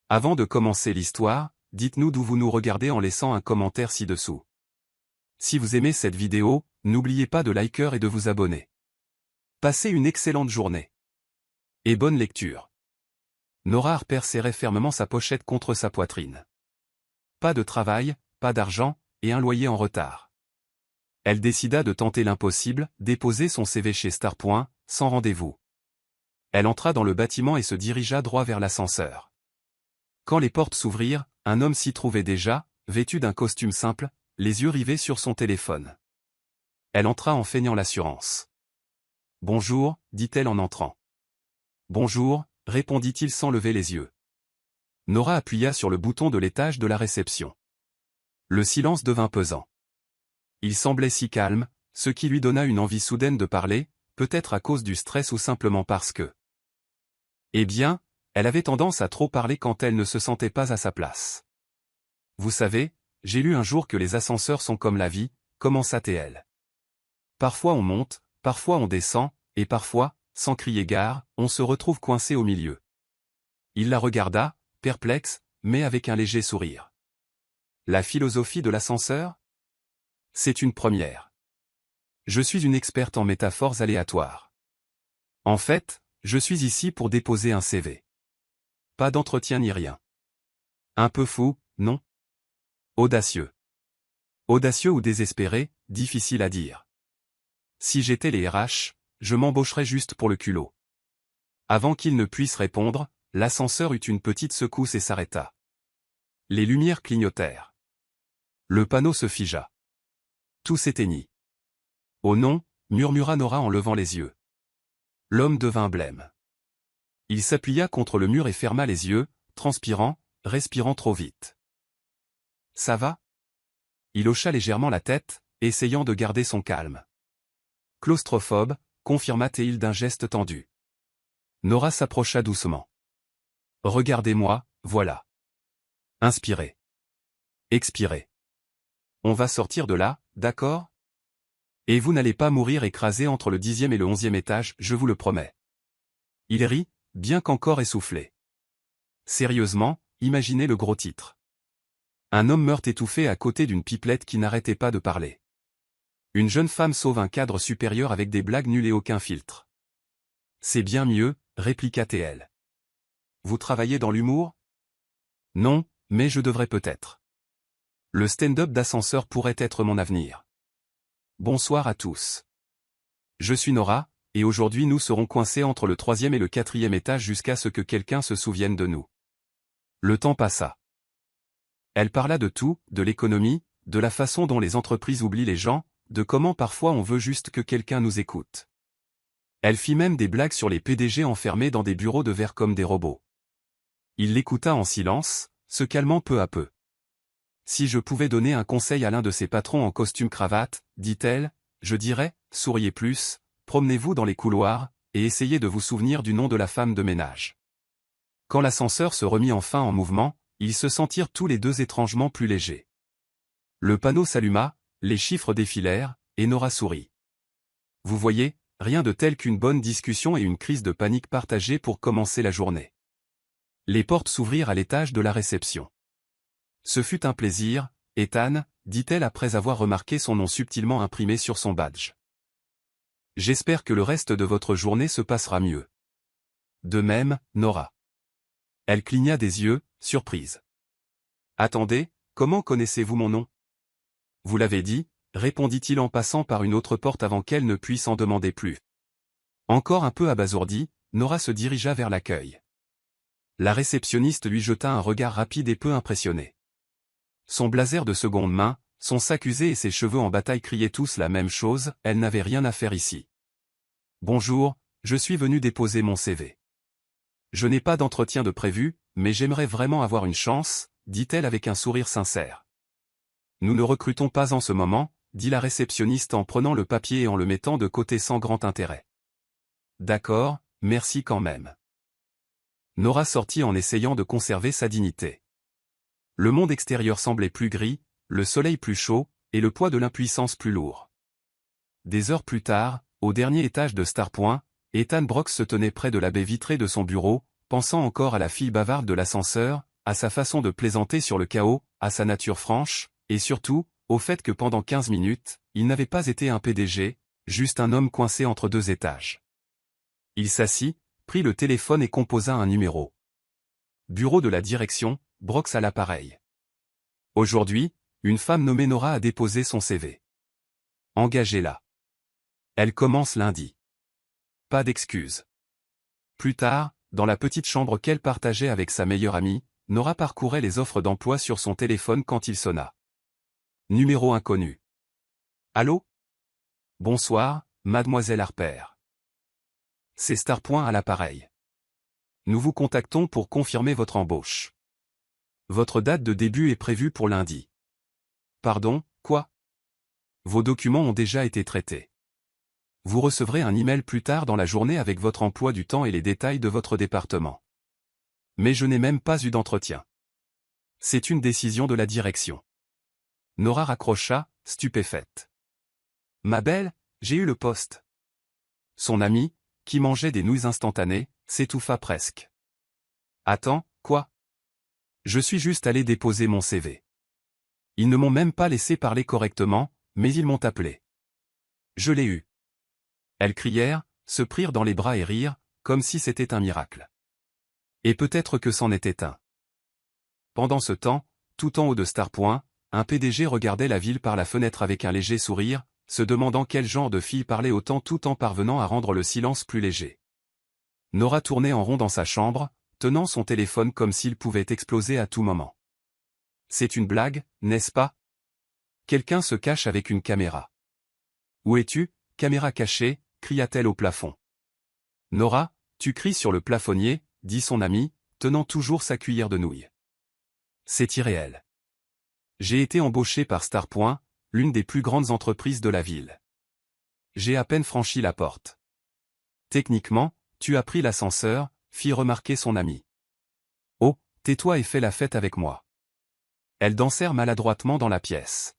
Avant de commencer l'histoire, dites-nous d'où vous nous regardez en laissant un commentaire ci-dessous. Si vous aimez cette vidéo, n'oubliez pas de liker et de vous abonner. Passez une excellente journée. Et bonne lecture. Nora Harper serrait fermement sa pochette contre sa poitrine. Pas de travail, pas d'argent, et un loyer en retard. Elle décida de tenter l'impossible, déposer son CV chez Starpoint, sans rendez-vous. Elle entra dans le bâtiment et se dirigea droit vers l'ascenseur. Quand les portes s'ouvrirent, un homme s'y trouvait déjà, vêtu d'un costume simple, les yeux rivés sur son téléphone. Elle entra en feignant l'assurance. « Bonjour », dit-elle en entrant. « Bonjour », répondit-il sans lever les yeux. Nora appuya sur le bouton de l'étage de la réception. Le silence devint pesant. Il semblait si calme, ce qui lui donna une envie soudaine de parler, peut-être à cause du stress ou simplement parce que... Eh bien, elle avait tendance à trop parler quand elle ne se sentait pas à sa place. « Vous savez, j'ai lu un jour que les ascenseurs sont comme la vie », commença-t-elle. Parfois on monte, parfois on descend, et parfois, sans crier gare, on se retrouve coincé au milieu. Il la regarda, perplexe, mais avec un léger sourire. La philosophie de l'ascenseur ? C'est une première. Je suis une experte en métaphores aléatoires. En fait, je suis ici pour déposer un CV. Pas d'entretien ni rien. Un peu fou, non ? Audacieux. Audacieux ou désespéré, difficile à dire. Si j'étais les RH, je m'embaucherais juste pour le culot. Avant qu'il ne puisse répondre, l'ascenseur eut une petite secousse et s'arrêta. Les lumières clignotèrent. Le panneau se figea. Tout s'éteignit. « Oh non », murmura Nora en levant les yeux. L'homme devint blême. Il s'appuya contre le mur et ferma les yeux, transpirant, respirant trop vite. « Ça va ?» Il hocha légèrement la tête, essayant de garder son calme. « Claustrophobe », confirma-t-il d'un geste tendu. Nora s'approcha doucement. « Regardez-moi, voilà. Inspirez. Expirez. On va sortir de là, d'accord ? Et vous n'allez pas mourir écrasé entre le 10e et le 11e étage, je vous le promets. » Il rit, bien qu'encore essoufflé. Sérieusement, imaginez le gros titre. Un homme meurt étouffé à côté d'une pipelette qui n'arrêtait pas de parler. Une jeune femme sauve un cadre supérieur avec des blagues nulles et aucun filtre. C'est bien mieux, répliqua TL. Vous travaillez dans l'humour ? Non, mais je devrais peut-être. Le stand-up d'ascenseur pourrait être mon avenir. Bonsoir à tous. Je suis Nora, et aujourd'hui nous serons coincés entre le 3e et le 4e étage jusqu'à ce que quelqu'un se souvienne de nous. Le temps passa. Elle parla de tout, de l'économie, de la façon dont les entreprises oublient les gens, de comment parfois on veut juste que quelqu'un nous écoute. Elle fit même des blagues sur les PDG enfermés dans des bureaux de verre comme des robots. Il l'écouta en silence, se calmant peu à peu. Si je pouvais donner un conseil à l'un de ces patrons en costume-cravate, dit-elle, je dirais, souriez plus, promenez-vous dans les couloirs, et essayez de vous souvenir du nom de la femme de ménage. Quand l'ascenseur se remit enfin en mouvement, ils se sentirent tous les deux étrangement plus légers. Le panneau s'alluma, les chiffres défilèrent, et Nora sourit. Vous voyez, rien de tel qu'une bonne discussion et une crise de panique partagée pour commencer la journée. Les portes s'ouvrirent à l'étage de la réception. Ce fut un plaisir, Ethan, dit-elle après avoir remarqué son nom subtilement imprimé sur son badge. J'espère que le reste de votre journée se passera mieux. De même, Nora. Elle cligna des yeux, surprise. Attendez, comment connaissez-vous mon nom ? Vous l'avez dit, répondit-il en passant par une autre porte avant qu'elle ne puisse en demander plus. Encore un peu abasourdie, Nora se dirigea vers l'accueil. La réceptionniste lui jeta un regard rapide et peu impressionné. Son blazer de seconde main, son sac usé et ses cheveux en bataille criaient tous la même chose, elle n'avait rien à faire ici. Bonjour, je suis venu déposer mon CV. Je n'ai pas d'entretien de prévu, mais j'aimerais vraiment avoir une chance, dit-elle avec un sourire sincère. Nous ne recrutons pas en ce moment, dit la réceptionniste en prenant le papier et en le mettant de côté sans grand intérêt. D'accord, merci quand même. Nora sortit en essayant de conserver sa dignité. Le monde extérieur semblait plus gris, le soleil plus chaud, et le poids de l'impuissance plus lourd. Des heures plus tard, au dernier étage de Starpoint, Ethan Brox se tenait près de la baie vitrée de son bureau, pensant encore à la fille bavarde de l'ascenseur, à sa façon de plaisanter sur le chaos, à sa nature franche, et surtout, au fait que pendant 15 minutes, il n'avait pas été un PDG, juste un homme coincé entre deux étages. Il s'assit, prit le téléphone et composa un numéro. Bureau de la direction, Brox à l'appareil. Aujourd'hui, une femme nommée Nora a déposé son CV. Engagez-la. Elle commence lundi. Pas d'excuses. Plus tard, dans la petite chambre qu'elle partageait avec sa meilleure amie, Nora parcourait les offres d'emploi sur son téléphone quand il sonna. Numéro inconnu. Allô? Bonsoir, mademoiselle Harper. C'est Starpoint à l'appareil. Nous vous contactons pour confirmer votre embauche. Votre date de début est prévue pour lundi. Pardon, quoi? Vos documents ont déjà été traités. Vous recevrez un email plus tard dans la journée avec votre emploi du temps et les détails de votre département. Mais je n'ai même pas eu d'entretien. C'est une décision de la direction. Nora raccrocha, stupéfaite. Ma belle, j'ai eu le poste. Son ami, qui mangeait des nouilles instantanées, s'étouffa presque. Attends, quoi? Je suis juste allé déposer mon CV. Ils ne m'ont même pas laissé parler correctement, mais ils m'ont appelé. Je l'ai eu. Elles crièrent, se prirent dans les bras et rirent, comme si c'était un miracle. Et peut-être que c'en était un. Pendant ce temps, tout en haut de Starpoint, un PDG regardait la ville par la fenêtre avec un léger sourire, se demandant quel genre de fille parlait autant tout en parvenant à rendre le silence plus léger. Nora tournait en rond dans sa chambre, tenant son téléphone comme s'il pouvait exploser à tout moment. C'est une blague, n'est-ce pas? Quelqu'un se cache avec une caméra. Où es-tu, caméra cachée, cria-t-elle au plafond. Nora, tu cries sur le plafonnier, dit son ami, tenant toujours sa cuillère de nouilles. C'est irréel. J'ai été embauché par Starpoint, l'une des plus grandes entreprises de la ville. J'ai à peine franchi la porte. Techniquement, tu as pris l'ascenseur, fit remarquer son ami. Oh, tais-toi et fais la fête avec moi. Elles dansèrent maladroitement dans la pièce.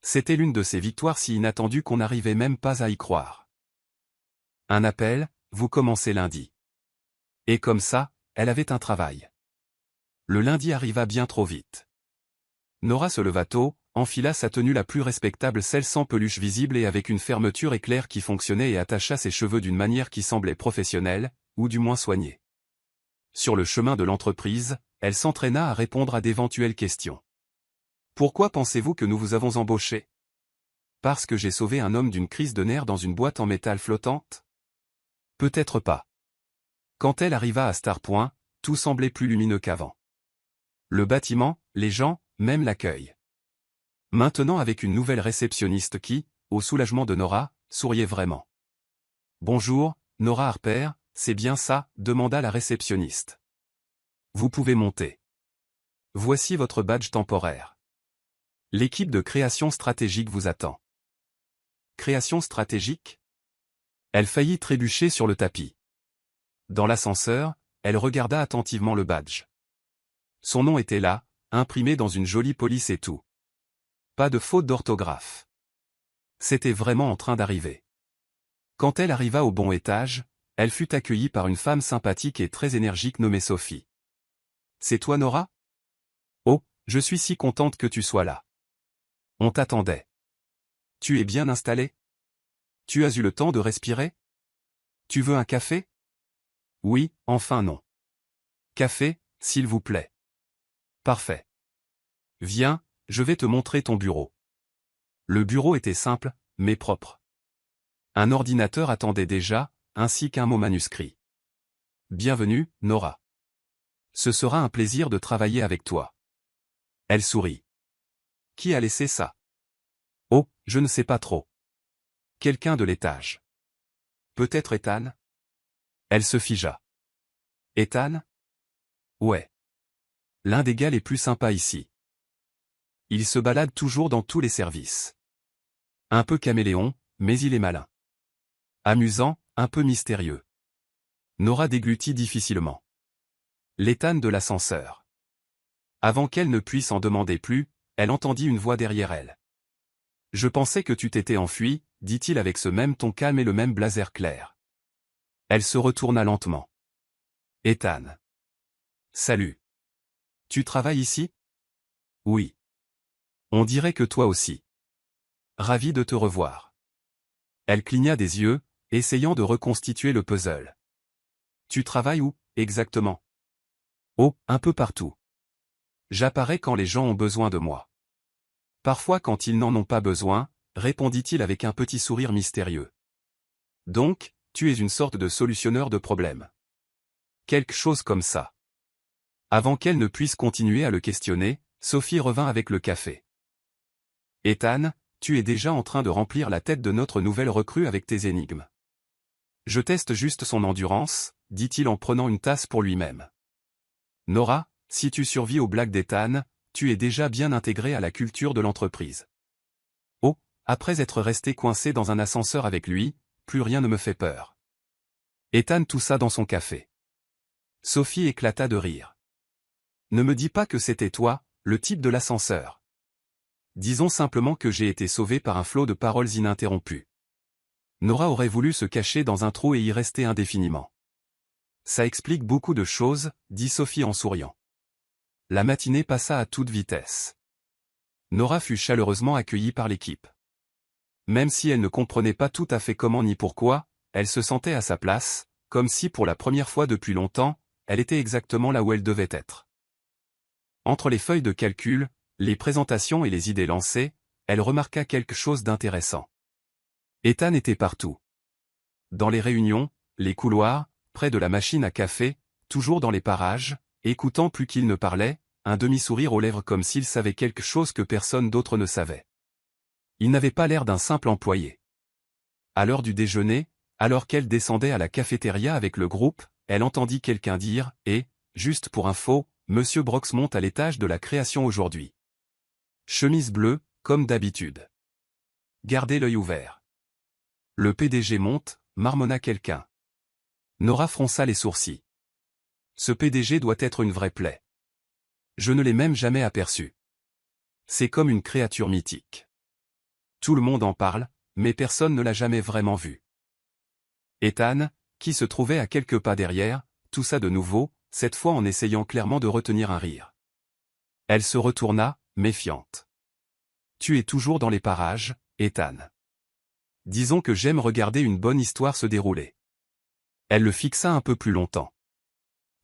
C'était l'une de ces victoires si inattendues qu'on n'arrivait même pas à y croire. Un appel, vous commencez lundi. Et comme ça, elle avait un travail. Le lundi arriva bien trop vite. Nora se leva tôt, enfila sa tenue la plus respectable, celle sans peluche visible et avec une fermeture éclair qui fonctionnait, et attacha ses cheveux d'une manière qui semblait professionnelle, ou du moins soignée. Sur le chemin de l'entreprise, elle s'entraîna à répondre à d'éventuelles questions. Pourquoi pensez-vous que nous vous avons embauché? Parce que j'ai sauvé un homme d'une crise de nerfs dans une boîte en métal flottante? Peut-être pas. Quand elle arriva à Starpoint, tout semblait plus lumineux qu'avant. Le bâtiment, les gens, même l'accueil. Maintenant avec une nouvelle réceptionniste qui, au soulagement de Nora, souriait vraiment. Bonjour, Nora Harper, c'est bien ça, demanda la réceptionniste. Vous pouvez monter. Voici votre badge temporaire. L'équipe de création stratégique vous attend. Création stratégique? Elle faillit trébucher sur le tapis. Dans l'ascenseur, elle regarda attentivement le badge. Son nom était là, imprimé dans une jolie police et tout. Pas de faute d'orthographe. C'était vraiment en train d'arriver. Quand elle arriva au bon étage, elle fut accueillie par une femme sympathique et très énergique nommée Sophie. C'est toi Nora? Oh, je suis si contente que tu sois là. On t'attendait. Tu es bien installée? Tu as eu le temps de respirer? Tu veux un café? Oui, enfin non. Café, s'il vous plaît. Parfait. Viens, je vais te montrer ton bureau. Le bureau était simple, mais propre. Un ordinateur attendait déjà, ainsi qu'un mot manuscrit. Bienvenue, Nora. Ce sera un plaisir de travailler avec toi. Elle sourit. Qui a laissé ça? Oh, je ne sais pas trop. Quelqu'un de l'étage. Peut-être Ethan? Elle se figea. Ethan? Ouais. L'un des gars les plus sympas ici. Il se balade toujours dans tous les services. Un peu caméléon, mais il est malin. Amusant, un peu mystérieux. Nora déglutit difficilement. L'Ethan de l'ascenseur. Avant qu'elle ne puisse en demander plus, elle entendit une voix derrière elle. Je pensais que tu t'étais enfui, dit-il avec ce même ton calme et le même blazer clair. Elle se retourna lentement. Ethan. Salut. Tu travailles ici? Oui. On dirait que toi aussi. Ravi de te revoir. Elle cligna des yeux, essayant de reconstituer le puzzle. Tu travailles où, exactement? Oh, un peu partout. J'apparais quand les gens ont besoin de moi. Parfois quand ils n'en ont pas besoin, répondit-il avec un petit sourire mystérieux. Donc, tu es une sorte de solutionneur de problèmes. Quelque chose comme ça. Avant qu'elle ne puisse continuer à le questionner, Sophie revint avec le café. Ethan, tu es déjà en train de remplir la tête de notre nouvelle recrue avec tes énigmes. Je teste juste son endurance, dit-il en prenant une tasse pour lui-même. Nora, si tu survis aux blagues d'Ethan, tu es déjà bien intégrée à la culture de l'entreprise. Oh, après être resté coincé dans un ascenseur avec lui, plus rien ne me fait peur. Ethan toussa dans son café. Sophie éclata de rire. Ne me dis pas que c'était toi, le type de l'ascenseur. Disons simplement que j'ai été sauvé par un flot de paroles ininterrompues. Nora aurait voulu se cacher dans un trou et y rester indéfiniment. Ça explique beaucoup de choses, dit Sophie en souriant. La matinée passa à toute vitesse. Nora fut chaleureusement accueillie par l'équipe. Même si elle ne comprenait pas tout à fait comment ni pourquoi, elle se sentait à sa place, comme si pour la première fois depuis longtemps, elle était exactement là où elle devait être. Entre les feuilles de calcul, les présentations et les idées lancées, elle remarqua quelque chose d'intéressant. Ethan était partout. Dans les réunions, les couloirs, près de la machine à café, toujours dans les parages, écoutant plus qu'il ne parlait, un demi-sourire aux lèvres comme s'il savait quelque chose que personne d'autre ne savait. Il n'avait pas l'air d'un simple employé. À l'heure du déjeuner, alors qu'elle descendait à la cafétéria avec le groupe, elle entendit quelqu'un dire « Et, juste pour info, Monsieur Brox monte à l'étage de la création aujourd'hui. Chemise bleue, comme d'habitude. Gardez l'œil ouvert. » Le PDG monte, marmonna quelqu'un. Nora fronça les sourcils. Ce PDG doit être une vraie plaie. Je ne l'ai même jamais aperçu. C'est comme une créature mythique. Tout le monde en parle, mais personne ne l'a jamais vraiment vu. Ethan, qui se trouvait à quelques pas derrière, toussa de nouveau, cette fois en essayant clairement de retenir un rire. Elle se retourna, méfiante. Tu es toujours dans les parages, Ethan. Disons que j'aime regarder une bonne histoire se dérouler. Elle le fixa un peu plus longtemps.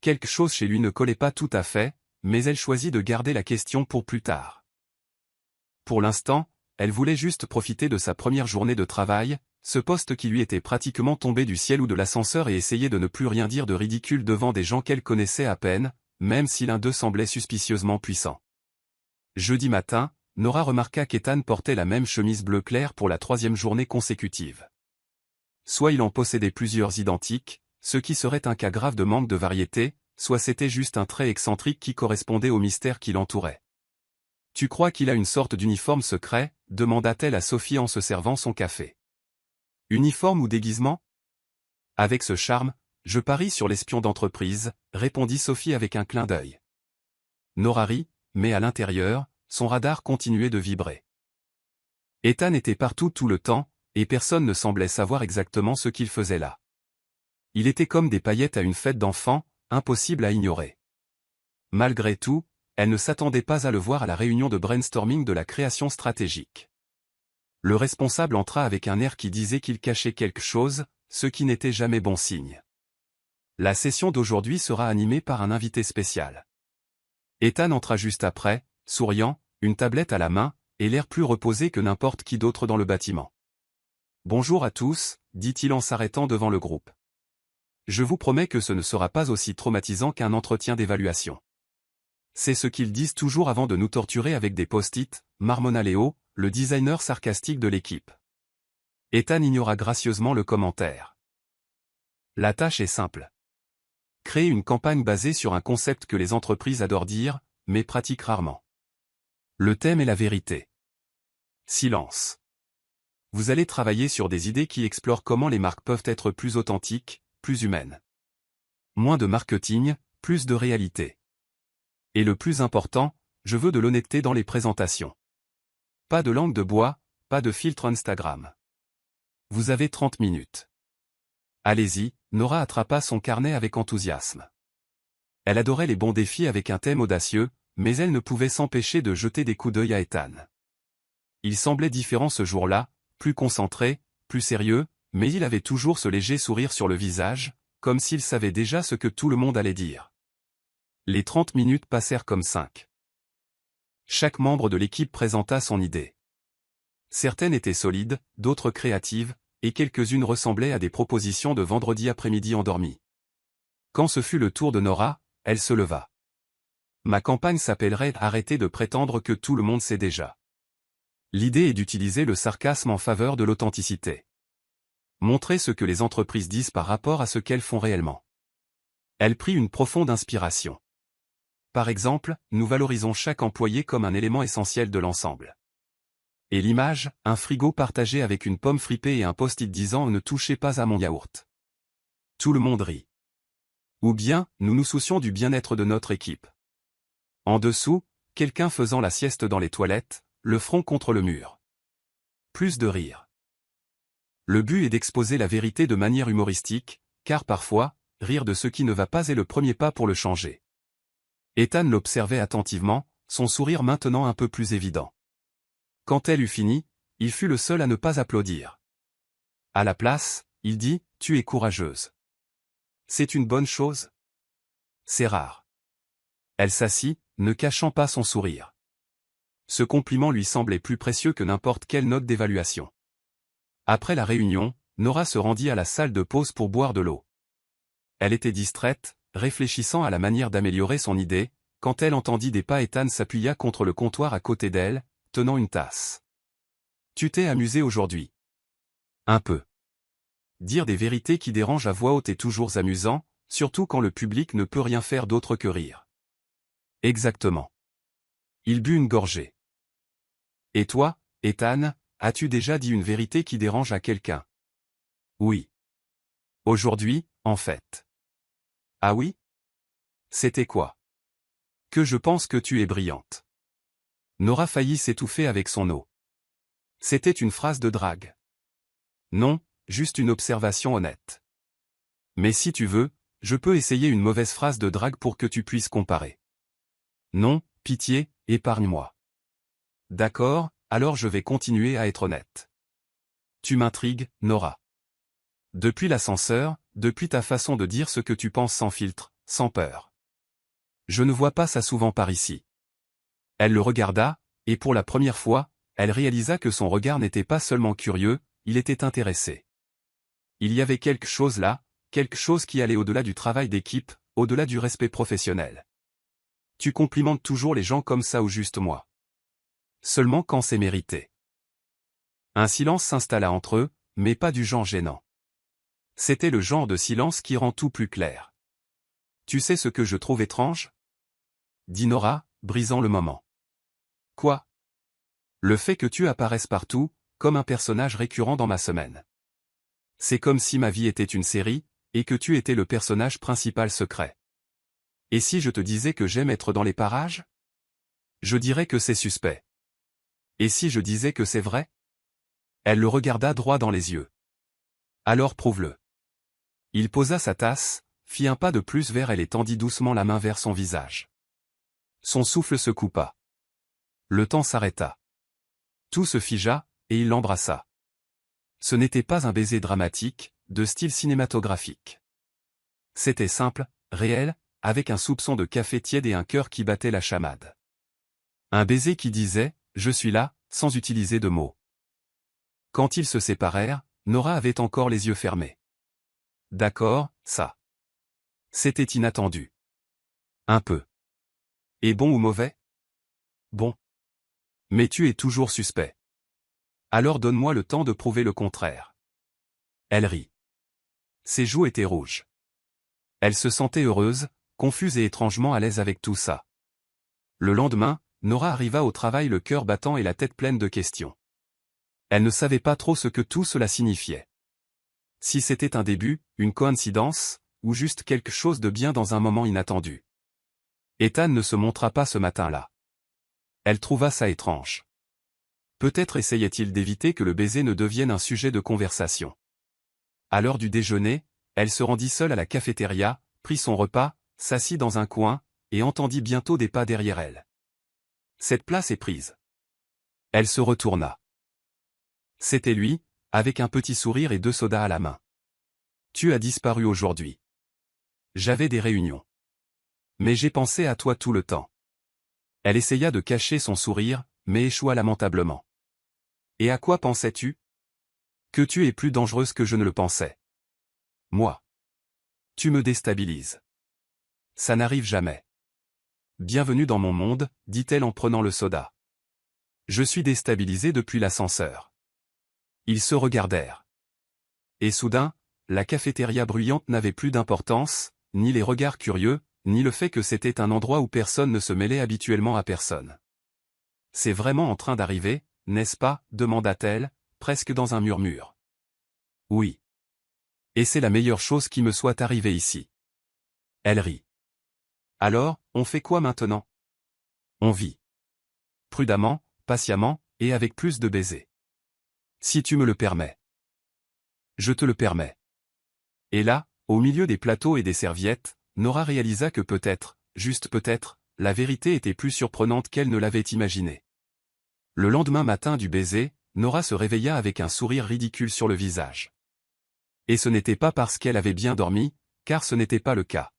Quelque chose chez lui ne collait pas tout à fait, mais elle choisit de garder la question pour plus tard. Pour l'instant, elle voulait juste profiter de sa première journée de travail, ce poste qui lui était pratiquement tombé du ciel ou de l'ascenseur et essayer de ne plus rien dire de ridicule devant des gens qu'elle connaissait à peine, même si l'un d'eux semblait suspicieusement puissant. Jeudi matin, Nora remarqua qu'Ethan portait la même chemise bleu clair pour la 3e journée consécutive. Soit il en possédait plusieurs identiques, ce qui serait un cas grave de manque de variété, soit c'était juste un trait excentrique qui correspondait au mystère qui l'entourait. « Tu crois qu'il a une sorte d'uniforme secret ?» demanda-t-elle à Sophie en se servant son café. « Uniforme ou déguisement ?» Avec ce charme, je parie sur l'espion d'entreprise, répondit Sophie avec un clin d'œil. Nora rit, mais à l'intérieur, son radar continuait de vibrer. Ethan était partout tout le temps, et personne ne semblait savoir exactement ce qu'il faisait là. Il était comme des paillettes à une fête d'enfants, impossible à ignorer. Malgré tout, elle ne s'attendait pas à le voir à la réunion de brainstorming de la création stratégique. Le responsable entra avec un air qui disait qu'il cachait quelque chose, ce qui n'était jamais bon signe. La session d'aujourd'hui sera animée par un invité spécial. Ethan entra juste après, souriant, une tablette à la main, et l'air plus reposé que n'importe qui d'autre dans le bâtiment. « Bonjour à tous, dit-il en s'arrêtant devant le groupe. Je vous promets que ce ne sera pas aussi traumatisant qu'un entretien d'évaluation. C'est ce qu'ils disent toujours avant de nous torturer avec des post-it, marmonna Léo, le designer sarcastique de l'équipe. Ethan ignora gracieusement le commentaire. La tâche est simple. Créer une campagne basée sur un concept que les entreprises adorent dire, mais pratiquent rarement. Le thème est la vérité. Silence. Vous allez travailler sur des idées qui explorent comment les marques peuvent être plus authentiques, plus humaines. Moins de marketing, plus de réalité. Et le plus important, je veux de l'honnêteté dans les présentations. Pas de langue de bois, pas de filtre Instagram. Vous avez 30 minutes. Allez-y, Nora attrapa son carnet avec enthousiasme. Elle adorait les bons défis avec un thème audacieux, mais elle ne pouvait s'empêcher de jeter des coups d'œil à Ethan. Il semblait différent ce jour-là, plus concentré, plus sérieux, mais il avait toujours ce léger sourire sur le visage, comme s'il savait déjà ce que tout le monde allait dire. Les 30 minutes passèrent comme 5. Chaque membre de l'équipe présenta son idée. Certaines étaient solides, d'autres créatives, et quelques-unes ressemblaient à des propositions de vendredi après-midi endormi. Quand ce fut le tour de Nora, elle se leva. Ma campagne s'appellerait « Arrêtez de prétendre que tout le monde sait déjà ». L'idée est d'utiliser le sarcasme en faveur de l'authenticité. Montrer ce que les entreprises disent par rapport à ce qu'elles font réellement. Elle prit une profonde inspiration. Par exemple, nous valorisons chaque employé comme un élément essentiel de l'ensemble. Et l'image, un frigo partagé avec une pomme fripée et un post-it disant « Ne touchez pas à mon yaourt ». Tout le monde rit. Ou bien, nous nous soucions du bien-être de notre équipe. En dessous, quelqu'un faisant la sieste dans les toilettes, le front contre le mur. Plus de rire. Le but est d'exposer la vérité de manière humoristique, car parfois, rire de ce qui ne va pas est le premier pas pour le changer. Ethan l'observait attentivement, son sourire maintenant un peu plus évident. Quand elle eut fini, il fut le seul à ne pas applaudir. À la place, il dit « Tu es courageuse. C'est une bonne chose ? C'est rare. » Elle s'assit, ne cachant pas son sourire. Ce compliment lui semblait plus précieux que n'importe quelle note d'évaluation. Après la réunion, Nora se rendit à la salle de pause pour boire de l'eau. Elle était distraite, réfléchissant à la manière d'améliorer son idée, quand elle entendit des pas. Ethan s'appuya contre le comptoir à côté d'elle, tenant une tasse. « Tu t'es amusé aujourd'hui ? » Un peu. Dire des vérités qui dérangent à voix haute est toujours amusant, surtout quand le public ne peut rien faire d'autre que rire. Exactement. Il but une gorgée. Et toi, Ethan, as-tu déjà dit une vérité qui dérange à quelqu'un ? Oui. Aujourd'hui, en fait. Ah oui ? C'était quoi ? Que je pense que tu es brillante. Nora faillit s'étouffer avec son eau. C'était une phrase de drague. Non, juste une observation honnête. Mais si tu veux, je peux essayer une mauvaise phrase de drague pour que tu puisses comparer. Non, pitié, épargne-moi. D'accord, alors je vais continuer à être honnête. Tu m'intrigues, Nora. Depuis l'ascenseur, depuis ta façon de dire ce que tu penses sans filtre, sans peur. Je ne vois pas ça souvent par ici. Elle le regarda, et pour la première fois, elle réalisa que son regard n'était pas seulement curieux, il était intéressé. Il y avait quelque chose là, quelque chose qui allait au-delà du travail d'équipe, au-delà du respect professionnel. Tu complimentes toujours les gens comme ça ou juste moi. Seulement quand c'est mérité. Un silence s'installa entre eux, mais pas du genre gênant. C'était le genre de silence qui rend tout plus clair. Tu sais ce que je trouve étrange ? Dit Nora, brisant le moment. Quoi ? Le fait que tu apparaisses partout, comme un personnage récurrent dans ma semaine. C'est comme si ma vie était une série, et que tu étais le personnage principal secret. Et si je te disais que j'aime être dans les parages ? Je dirais que c'est suspect. Et si je disais que c'est vrai ? Elle le regarda droit dans les yeux. Alors prouve-le. Il posa sa tasse, fit un pas de plus vers elle et tendit doucement la main vers son visage. Son souffle se coupa. Le temps s'arrêta. Tout se figea, et il l'embrassa. Ce n'était pas un baiser dramatique, de style cinématographique. C'était simple, réel, avec un soupçon de café tiède et un cœur qui battait la chamade. Un baiser qui disait « Je suis là », sans utiliser de mots. Quand ils se séparèrent, Nora avait encore les yeux fermés. D'accord, ça. C'était inattendu. Un peu. Et bon ou mauvais ? Bon. Mais tu es toujours suspect. Alors donne-moi le temps de prouver le contraire. Elle rit. Ses joues étaient rouges. Elle se sentait heureuse, confuse et étrangement à l'aise avec tout ça. Le lendemain, Nora arriva au travail le cœur battant et la tête pleine de questions. Elle ne savait pas trop ce que tout cela signifiait. Si c'était un début, une coïncidence, ou juste quelque chose de bien dans un moment inattendu. Ethan ne se montra pas ce matin-là. Elle trouva ça étrange. Peut-être essayait-il d'éviter que le baiser ne devienne un sujet de conversation. À l'heure du déjeuner, elle se rendit seule à la cafétéria, prit son repas, s'assit dans un coin, et entendit bientôt des pas derrière elle. Cette place est prise. Elle se retourna. C'était lui, avec un petit sourire et 2 sodas à la main. Tu as disparu aujourd'hui. J'avais des réunions. Mais j'ai pensé à toi tout le temps. Elle essaya de cacher son sourire, mais échoua lamentablement. Et à quoi pensais-tu? Que tu es plus dangereuse que je ne le pensais. Moi. Tu me déstabilises. Ça n'arrive jamais. Bienvenue dans mon monde, dit-elle en prenant le soda. Je suis déstabilisée depuis l'ascenseur. Ils se regardèrent. Et soudain, la cafétéria bruyante n'avait plus d'importance, ni les regards curieux, ni le fait que c'était un endroit où personne ne se mêlait habituellement à personne. C'est vraiment en train d'arriver, n'est-ce pas? Demanda-t-elle, presque dans un murmure. Oui. Et c'est la meilleure chose qui me soit arrivée ici. Elle rit. Alors, on fait quoi maintenant? On vit. Prudemment, patiemment, et avec plus de baisers. Si tu me le permets. Je te le permets. Et là, au milieu des plateaux et des serviettes, Nora réalisa que peut-être, juste peut-être, la vérité était plus surprenante qu'elle ne l'avait imaginé. Le lendemain matin du baiser, Nora se réveilla avec un sourire ridicule sur le visage. Et ce n'était pas parce qu'elle avait bien dormi, car ce n'était pas le cas.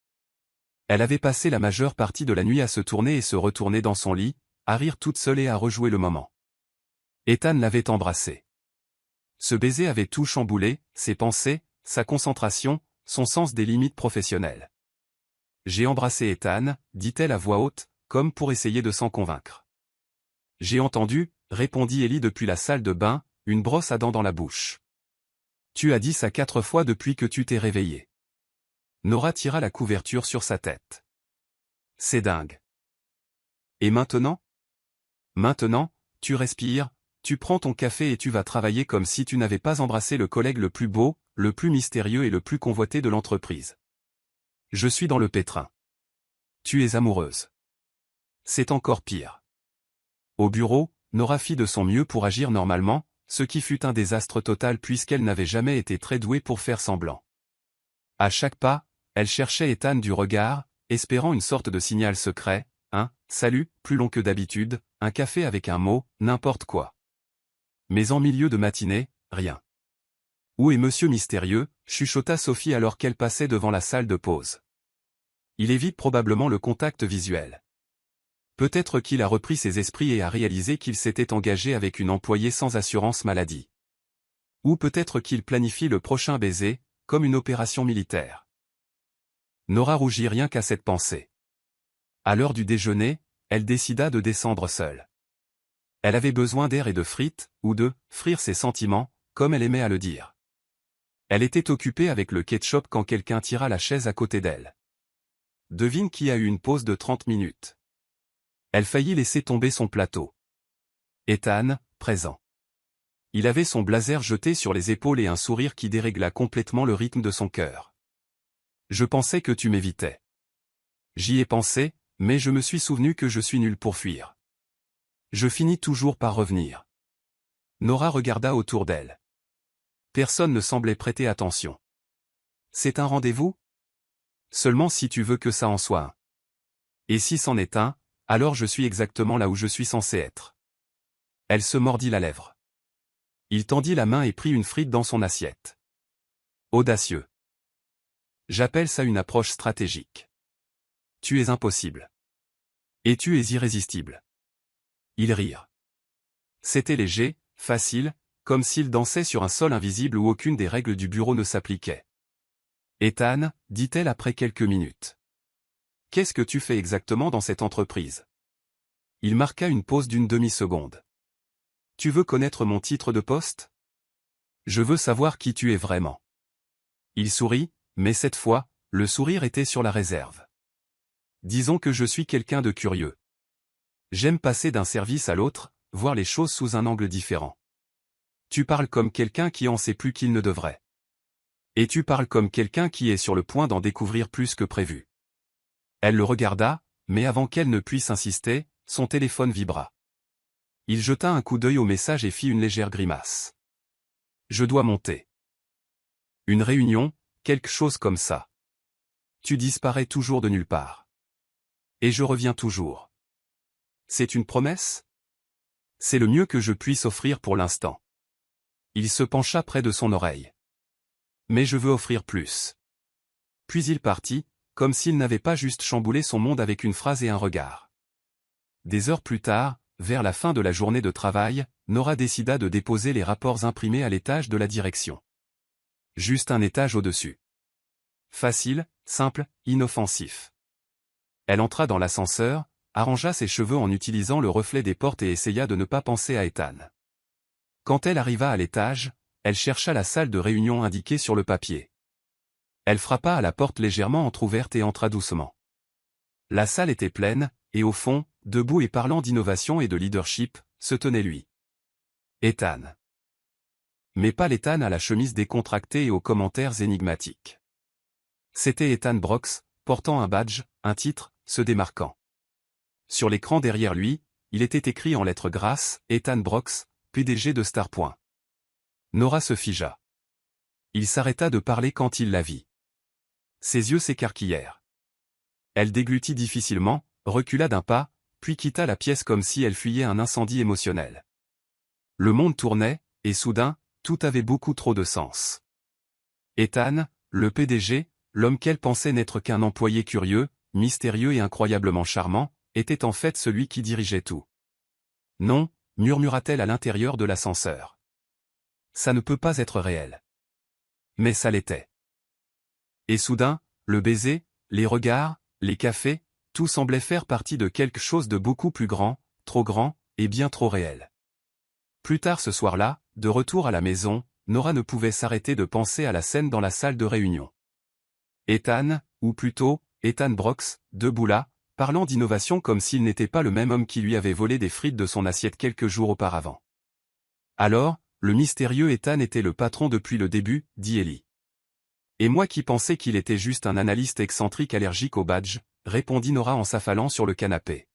Elle avait passé la majeure partie de la nuit à se tourner et se retourner dans son lit, à rire toute seule et à rejouer le moment. Ethan l'avait embrassée. Ce baiser avait tout chamboulé, ses pensées, sa concentration, son sens des limites professionnelles. J'ai embrassé Ethan, dit-elle à voix haute, comme pour essayer de s'en convaincre. J'ai entendu, répondit Ellie depuis la salle de bain, une brosse à dents dans la bouche. Tu as dit ça 4 fois depuis que tu t'es réveillé. Nora tira la couverture sur sa tête. C'est dingue. Et maintenant? Maintenant, tu respires, tu prends ton café et tu vas travailler comme si tu n'avais pas embrassé le collègue le plus beau, le plus mystérieux et le plus convoité de l'entreprise. Je suis dans le pétrin. Tu es amoureuse. C'est encore pire. Au bureau, Nora fit de son mieux pour agir normalement, ce qui fut un désastre total puisqu'elle n'avait jamais été très douée pour faire semblant. À chaque pas, elle cherchait Ethan du regard, espérant une sorte de signal secret, un « salut » plus long que d'habitude, un café avec un mot, n'importe quoi. Mais en milieu de matinée, rien. Où est Monsieur Mystérieux? Chuchota Sophie alors qu'elle passait devant la salle de pause. Il évite probablement le contact visuel. Peut-être qu'il a repris ses esprits et a réalisé qu'il s'était engagé avec une employée sans assurance maladie. Ou peut-être qu'il planifie le prochain baiser, comme une opération militaire. Nora rougit rien qu'à cette pensée. À l'heure du déjeuner, elle décida de descendre seule. Elle avait besoin d'air et de frites, ou de « frire ses sentiments », comme elle aimait à le dire. Elle était occupée avec le ketchup quand quelqu'un tira la chaise à côté d'elle. Devine qui a eu une pause de 30 minutes. Elle faillit laisser tomber son plateau. Ethan, présent. Il avait son blazer jeté sur les épaules et un sourire qui dérégla complètement le rythme de son cœur. Je pensais que tu m'évitais. J'y ai pensé, mais je me suis souvenu que je suis nul pour fuir. Je finis toujours par revenir. Nora regarda autour d'elle. Personne ne semblait prêter attention. C'est un rendez-vous? Seulement si tu veux que ça en soit un. Et si c'en est un, alors je suis exactement là où je suis censé être. Elle se mordit la lèvre. Il tendit la main et prit une frite dans son assiette. Audacieux. J'appelle ça une approche stratégique. Tu es impossible. Et tu es irrésistible. Ils rirent. C'était léger, facile, comme s'ils dansaient sur un sol invisible où aucune des règles du bureau ne s'appliquait. Ethan, dit-elle après quelques minutes. Qu'est-ce que tu fais exactement dans cette entreprise? Il marqua une pause d'une demi-seconde. Tu veux connaître mon titre de poste? Je veux savoir qui tu es vraiment. Il sourit, mais cette fois, le sourire était sur la réserve. Disons que je suis quelqu'un de curieux. J'aime passer d'un service à l'autre, voir les choses sous un angle différent. Tu parles comme quelqu'un qui en sait plus qu'il ne devrait. Et tu parles comme quelqu'un qui est sur le point d'en découvrir plus que prévu. Elle le regarda, mais avant qu'elle ne puisse insister, son téléphone vibra. Il jeta un coup d'œil au message et fit une légère grimace. Je dois monter. Une réunion, quelque chose comme ça. tu disparais toujours de nulle part. Et je reviens toujours. C'est une promesse? C'est le mieux que je puisse offrir pour l'instant. Il se pencha près de son oreille. Mais je veux offrir plus. Puis il partit, comme s'il n'avait pas juste chamboulé son monde avec une phrase et un regard. Des heures plus tard, vers la fin de la journée de travail, Nora décida de déposer les rapports imprimés à l'étage de la direction. Juste un étage au-dessus. Facile, simple, inoffensif. Elle entra dans l'ascenseur, arrangea ses cheveux en utilisant le reflet des portes et essaya de ne pas penser à Ethan. Quand elle arriva à l'étage, elle chercha la salle de réunion indiquée sur le papier. Elle frappa à la porte légèrement entr'ouverte et entra doucement. La salle était pleine, et au fond, debout et parlant d'innovation et de leadership, se tenait lui. Ethan. Mais pas l'Ethan à la chemise décontractée et aux commentaires énigmatiques. C'était Ethan Brox, portant un badge, un titre, se démarquant. Sur l'écran derrière lui, il était écrit en lettres grasses, Ethan Brox, PDG de Star. Nora se figea. Il s'arrêta de parler quand il la vit. Ses yeux s'écarquillèrent. Elle déglutit difficilement, recula d'un pas, puis quitta la pièce comme si elle fuyait un incendie émotionnel. Le monde tournait, et soudain, tout avait beaucoup trop de sens. Ethan, le PDG, l'homme qu'elle pensait n'être qu'un employé curieux, mystérieux et incroyablement charmant, était en fait celui qui dirigeait tout. Non, murmura-t-elle à l'intérieur de l'ascenseur. Ça ne peut pas être réel. Mais ça l'était. Et soudain, le baiser, les regards, les cafés, tout semblait faire partie de quelque chose de beaucoup plus grand, et bien trop réel. Plus tard ce soir-là, de retour à la maison, Nora ne pouvait s'arrêter de penser à la scène dans la salle de réunion. Ethan, ou plutôt, Ethan Brox, debout là, parlant d'innovation comme s'il n'était pas le même homme qui lui avait volé des frites de son assiette quelques jours auparavant. Alors, le mystérieux Ethan était le patron depuis le début, dit Ellie. Et moi qui pensais qu'il était juste un analyste excentrique allergique au badge, répondit Nora en s'affalant sur le canapé.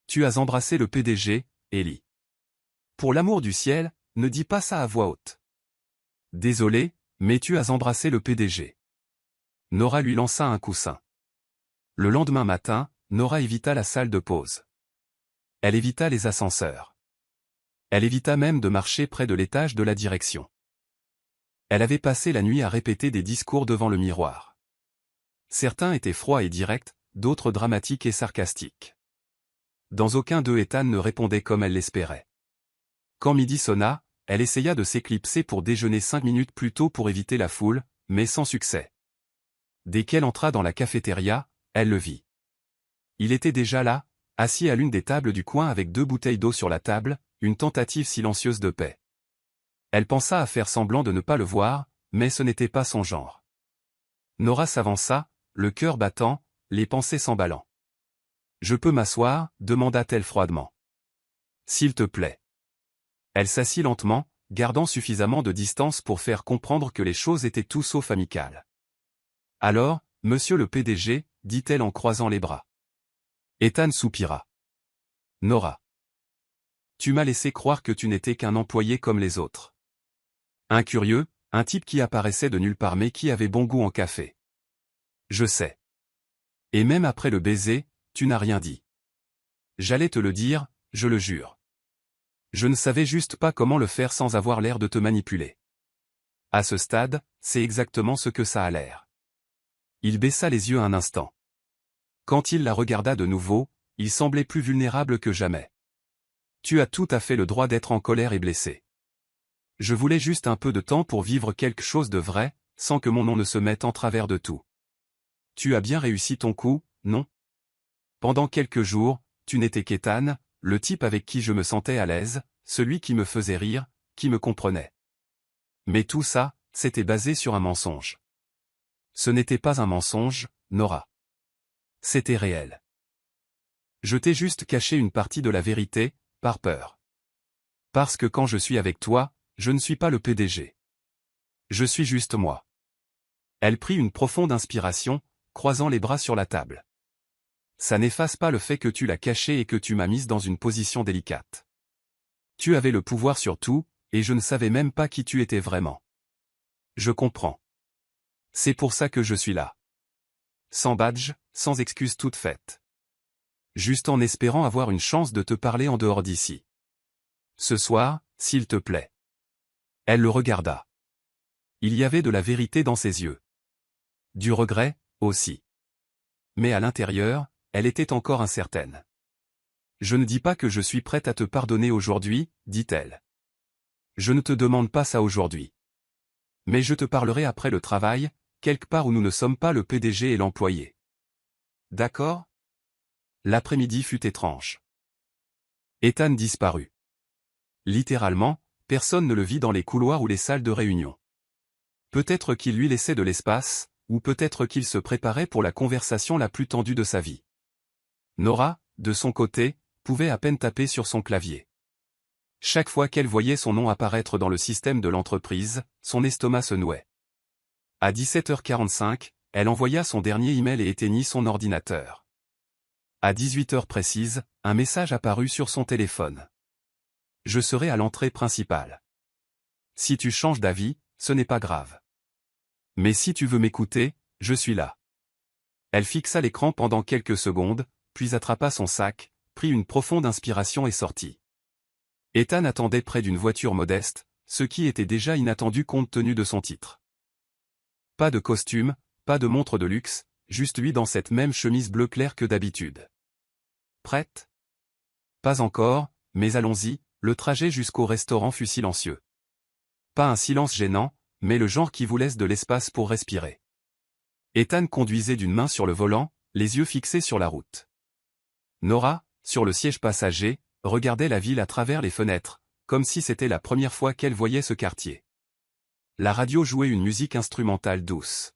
Tu as embrassé le PDG, Ellie. Pour l'amour du ciel, ne dis pas ça à voix haute. Désolé, mais tu as embrassé le PDG. Nora lui lança un coussin. Le lendemain matin, Nora évita la salle de pause. Elle évita les ascenseurs. Elle évita même de marcher près de l'étage de la direction. Elle avait passé la nuit à répéter des discours devant le miroir. Certains étaient froids et directs, d'autres dramatiques et sarcastiques. Dans aucun d'eux Ethan ne répondait comme elle l'espérait. Quand midi sonna, elle essaya de s'éclipser pour déjeuner 5 minutes plus tôt pour éviter la foule, mais sans succès. Dès qu'elle entra dans la cafétéria, elle le vit. Il était déjà là, assis à l'une des tables du coin avec 2 bouteilles d'eau sur la table, une tentative silencieuse de paix. Elle pensa à faire semblant de ne pas le voir, mais ce n'était pas son genre. Nora s'avança, le cœur battant, les pensées s'emballant. « Je peux m'asseoir » demanda-t-elle froidement. « S'il te plaît. » Elle s'assit lentement, gardant suffisamment de distance pour faire comprendre que les choses étaient tout sauf amicales. « Alors, monsieur le PDG, dit-elle en croisant les bras. Ethan soupira. « Nora. Tu m'as laissé croire que tu n'étais qu'un employé comme les autres. Un curieux, un type qui apparaissait de nulle part mais qui avait bon goût en café. Je sais. Et même après le baiser, tu n'as rien dit. J'allais te le dire, je le jure. Je ne savais juste pas comment le faire sans avoir l'air de te manipuler. À ce stade, c'est exactement ce que ça a l'air. » Il baissa les yeux un instant. Quand il la regarda de nouveau, il semblait plus vulnérable que jamais. Tu as tout à fait le droit d'être en colère et blessé. Je voulais juste un peu de temps pour vivre quelque chose de vrai, sans que mon nom ne se mette en travers de tout. Tu as bien réussi ton coup, non? Pendant quelques jours, tu n'étais qu'Ethan, le type avec qui je me sentais à l'aise, celui qui me faisait rire, qui me comprenait. Mais tout ça, c'était basé sur un mensonge. Ce n'était pas un mensonge, Nora. C'était réel. Je t'ai juste caché une partie de la vérité, par peur. Parce que quand je suis avec toi, je ne suis pas le PDG. Je suis juste moi. Elle prit une profonde inspiration, croisant les bras sur la table. Ça n'efface pas le fait que tu l'as caché et que tu m'as mise dans une position délicate. Tu avais le pouvoir sur tout, et je ne savais même pas qui tu étais vraiment. Je comprends. C'est pour ça que je suis là. Sans badge, sans excuse toute faite. Juste en espérant avoir une chance de te parler en dehors d'ici. Ce soir, s'il te plaît. Elle le regarda. Il y avait de la vérité dans ses yeux. Du regret, aussi. Mais à l'intérieur, elle était encore incertaine. Je ne dis pas que je suis prête à te pardonner aujourd'hui, dit-elle. Je ne te demande pas ça aujourd'hui. Mais je te parlerai après le travail, quelque part où nous ne sommes pas le PDG et l'employé. D'accord? L'après-midi fut étrange. Ethan disparut. Littéralement, personne ne le vit dans les couloirs ou les salles de réunion. Peut-être qu'il lui laissait de l'espace, ou peut-être qu'il se préparait pour la conversation la plus tendue de sa vie. Nora, de son côté, pouvait à peine taper sur son clavier. Chaque fois qu'elle voyait son nom apparaître dans le système de l'entreprise, son estomac se nouait. À 17h45, elle envoya son dernier email et éteignit son ordinateur. À 18h précise, un message apparut sur son téléphone. Je serai à l'entrée principale. Si tu changes d'avis, ce n'est pas grave. Mais si tu veux m'écouter, je suis là. Elle fixa l'écran pendant quelques secondes, puis attrapa son sac, prit une profonde inspiration et sortit. Ethan attendait près d'une voiture modeste, ce qui était déjà inattendu compte tenu de son titre. Pas de costume, pas de montre de luxe, juste lui dans cette même chemise bleu clair que d'habitude. Prête? Pas encore, mais allons-y, le trajet jusqu'au restaurant fut silencieux. Pas un silence gênant, mais le genre qui vous laisse de l'espace pour respirer. Ethan conduisait d'une main sur le volant, les yeux fixés sur la route. Nora, sur le siège passager, regardait la ville à travers les fenêtres, comme si c'était la première fois qu'elle voyait ce quartier. La radio jouait une musique instrumentale douce.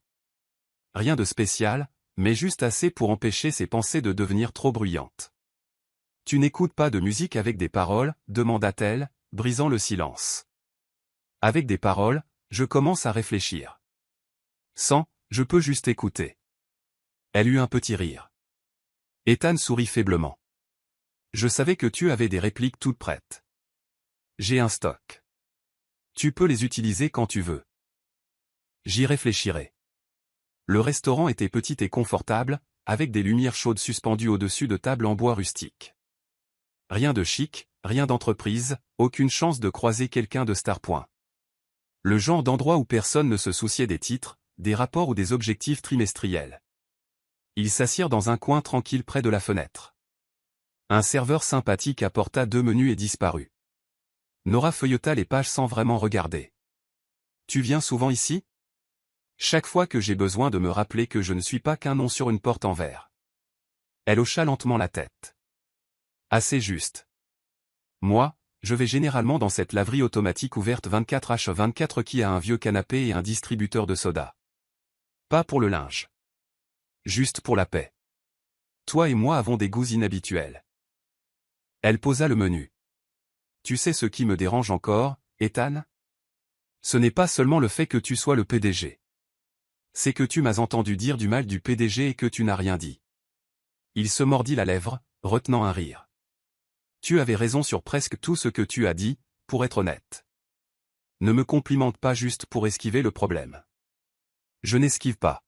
Rien de spécial, mais juste assez pour empêcher ses pensées de devenir trop bruyantes. « Tu n'écoutes pas de musique avec des paroles ?» demanda-t-elle, brisant le silence. « Avec des paroles, je commence à réfléchir. Sans, je peux juste écouter. » Elle eut un petit rire. Ethan sourit faiblement. « Je savais que tu avais des répliques toutes prêtes. J'ai un stock. Tu peux les utiliser quand tu veux. J'y réfléchirai. » Le restaurant était petit et confortable, avec des lumières chaudes suspendues au-dessus de tables en bois rustique. Rien de chic, rien d'entreprise, aucune chance de croiser quelqu'un de star. Le genre d'endroit où personne ne se souciait des titres, des rapports ou des objectifs trimestriels. Ils s'assirent dans un coin tranquille près de la fenêtre. Un serveur sympathique apporta 2 menus et disparut. Nora feuilleta les pages sans vraiment regarder. « Tu viens souvent ici ? » Chaque fois que j'ai besoin de me rappeler que je ne suis pas qu'un nom sur une porte en verre. Elle hocha lentement la tête. Assez juste. Moi, je vais généralement dans cette laverie automatique ouverte 24h24 qui a un vieux canapé et un distributeur de soda. Pas pour le linge. Juste pour la paix. Toi et moi avons des goûts inhabituels. Elle posa le menu. Tu sais ce qui me dérange encore, Ethan? Ce n'est pas seulement le fait que tu sois le PDG. C'est que tu m'as entendu dire du mal du PDG et que tu n'as rien dit. Il se mordit la lèvre, retenant un rire. Tu avais raison sur presque tout ce que tu as dit, pour être honnête. Ne me complimente pas juste pour esquiver le problème. Je n'esquive pas.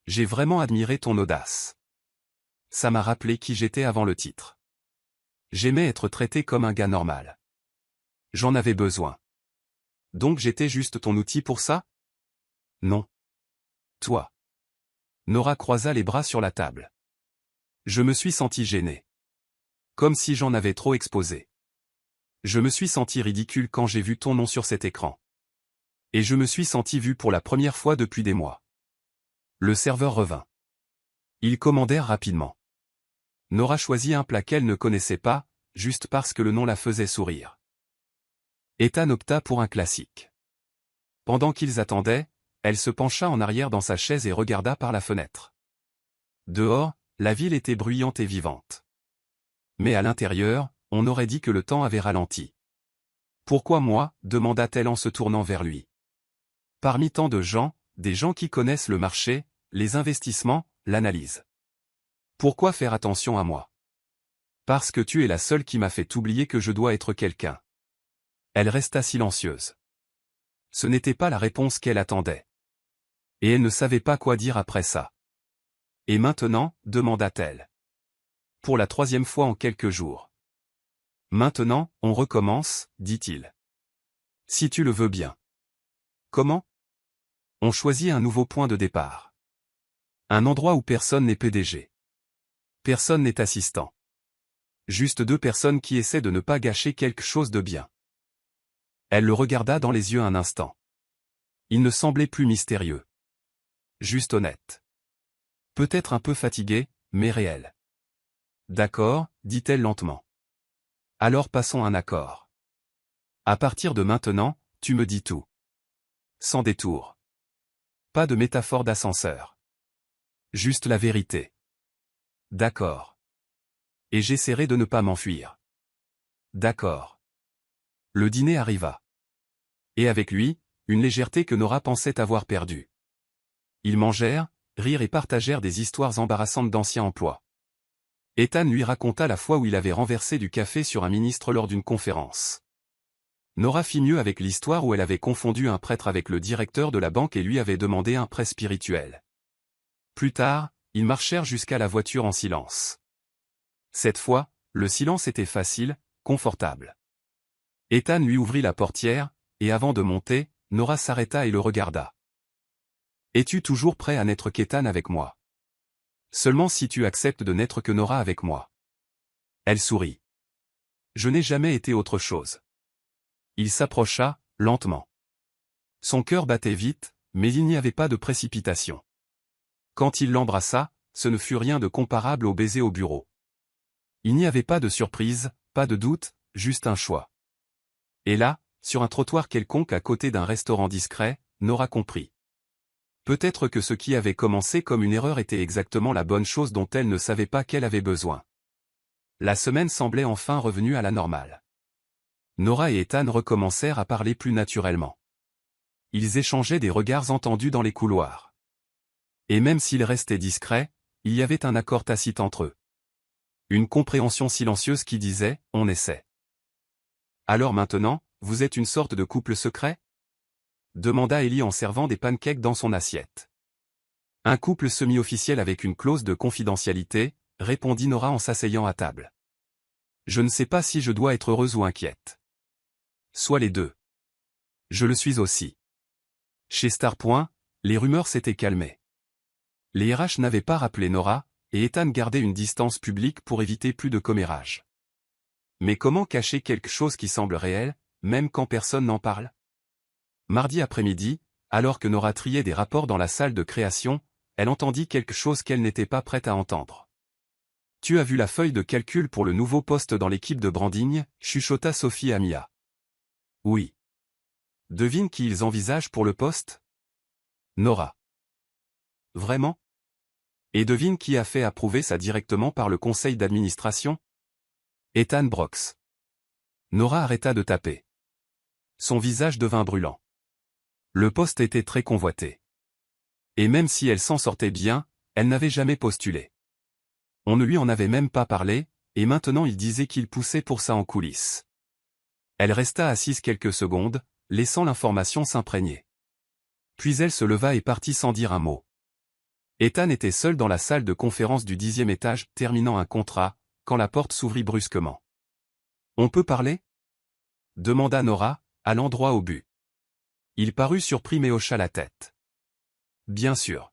J'ai vraiment admiré ton audace. Ça m'a rappelé qui j'étais avant le titre. J'aimais être traité comme un gars normal. J'en avais besoin. Donc j'étais juste ton outil pour ça? Non. Toi. Nora croisa les bras sur la table. Je me suis senti gêné. Comme si j'en avais trop exposé. Je me suis senti ridicule quand j'ai vu ton nom sur cet écran. Et je me suis senti vu pour la première fois depuis des mois. Le serveur revint. Ils commandèrent rapidement. Nora choisit un plat qu'elle ne connaissait pas, juste parce que le nom la faisait sourire. Ethan opta pour un classique. Pendant qu'ils attendaient, elle se pencha en arrière dans sa chaise et regarda par la fenêtre. Dehors, la ville était bruyante et vivante. Mais à l'intérieur, on aurait dit que le temps avait ralenti. « Pourquoi moi ?» demanda-t-elle en se tournant vers lui. « Parmi tant de gens, des gens qui connaissent le marché, les investissements, l'analyse. Pourquoi faire attention à moi? Parce que tu es la seule qui m'a fait oublier que je dois être quelqu'un. » Elle resta silencieuse. Ce n'était pas la réponse qu'elle attendait. Et elle ne savait pas quoi dire après ça. Et maintenant, demanda-t-elle. Pour la troisième fois en quelques jours. Maintenant, on recommence, dit-il. Si tu le veux bien. Comment? On choisit un nouveau point de départ. Un endroit où personne n'est PDG. Personne n'est assistant. Juste deux personnes qui essaient de ne pas gâcher quelque chose de bien. Elle le regarda dans les yeux un instant. Il ne semblait plus mystérieux. Juste honnête. Peut-être un peu fatigué, mais réel. D'accord, dit-elle lentement. Alors passons un accord. À partir de maintenant, tu me dis tout. Sans détour. Pas de métaphore d'ascenseur. Juste la vérité. D'accord. Et j'essaierai de ne pas m'enfuir. D'accord. Le dîner arriva. Et avec lui, une légèreté que Nora pensait avoir perdue. Ils mangèrent, rirent et partagèrent des histoires embarrassantes d'anciens emplois. Ethan lui raconta la fois où il avait renversé du café sur un ministre lors d'une conférence. Nora fit mieux avec l'histoire où elle avait confondu un prêtre avec le directeur de la banque et lui avait demandé un prêt spirituel. Plus tard, ils marchèrent jusqu'à la voiture en silence. Cette fois, le silence était facile, confortable. Ethan lui ouvrit la portière, et avant de monter, Nora s'arrêta et le regarda. « Es-tu toujours prêt à n'être qu'Ethan avec moi? Seulement si tu acceptes de n'être que Nora avec moi. » Elle sourit. « Je n'ai jamais été autre chose. » Il s'approcha, lentement. Son cœur battait vite, mais il n'y avait pas de précipitation. Quand il l'embrassa, ce ne fut rien de comparable au baiser au bureau. Il n'y avait pas de surprise, pas de doute, juste un choix. Et là, sur un trottoir quelconque à côté d'un restaurant discret, Nora comprit. Peut-être que ce qui avait commencé comme une erreur était exactement la bonne chose dont elle ne savait pas qu'elle avait besoin. La semaine semblait enfin revenue à la normale. Nora et Ethan recommencèrent à parler plus naturellement. Ils échangeaient des regards entendus dans les couloirs. Et même s'ils restaient discrets, il y avait un accord tacite entre eux. Une compréhension silencieuse qui disait « on essaie ». Alors maintenant, vous êtes une sorte de couple secret? Demanda Ellie en servant des pancakes dans son assiette. Un couple semi-officiel avec une clause de confidentialité, répondit Nora en s'asseyant à table. Je ne sais pas si je dois être heureuse ou inquiète. Soit les deux. Je le suis aussi. Chez Starpoint, les rumeurs s'étaient calmées. Les RH n'avaient pas rappelé Nora, et Ethan gardait une distance publique pour éviter plus de commérage. Mais comment cacher quelque chose qui semble réel, même quand personne n'en parle? Mardi après-midi, alors que Nora triait des rapports dans la salle de création, elle entendit quelque chose qu'elle n'était pas prête à entendre. « Tu as vu la feuille de calcul pour le nouveau poste dans l'équipe de branding » chuchota Sophie à Mia. « Oui. » « Devine qui ils envisagent pour le poste? Nora. « Vraiment? Et devine qui a fait approuver ça directement par le conseil d'administration? Ethan Brox. » Nora arrêta de taper. Son visage devint brûlant. Le poste était très convoité. Et même si elle s'en sortait bien, elle n'avait jamais postulé. On ne lui en avait même pas parlé, et maintenant il disait qu'il poussait pour ça en coulisses. Elle resta assise quelques secondes, laissant l'information s'imprégner. Puis elle se leva et partit sans dire un mot. Ethan était seul dans la salle de conférence du 10e étage, terminant un contrat, quand la porte s'ouvrit brusquement. « On peut parler ?» demanda Nora, allant droit au but. Il parut surpris mais hocha la tête. « Bien sûr.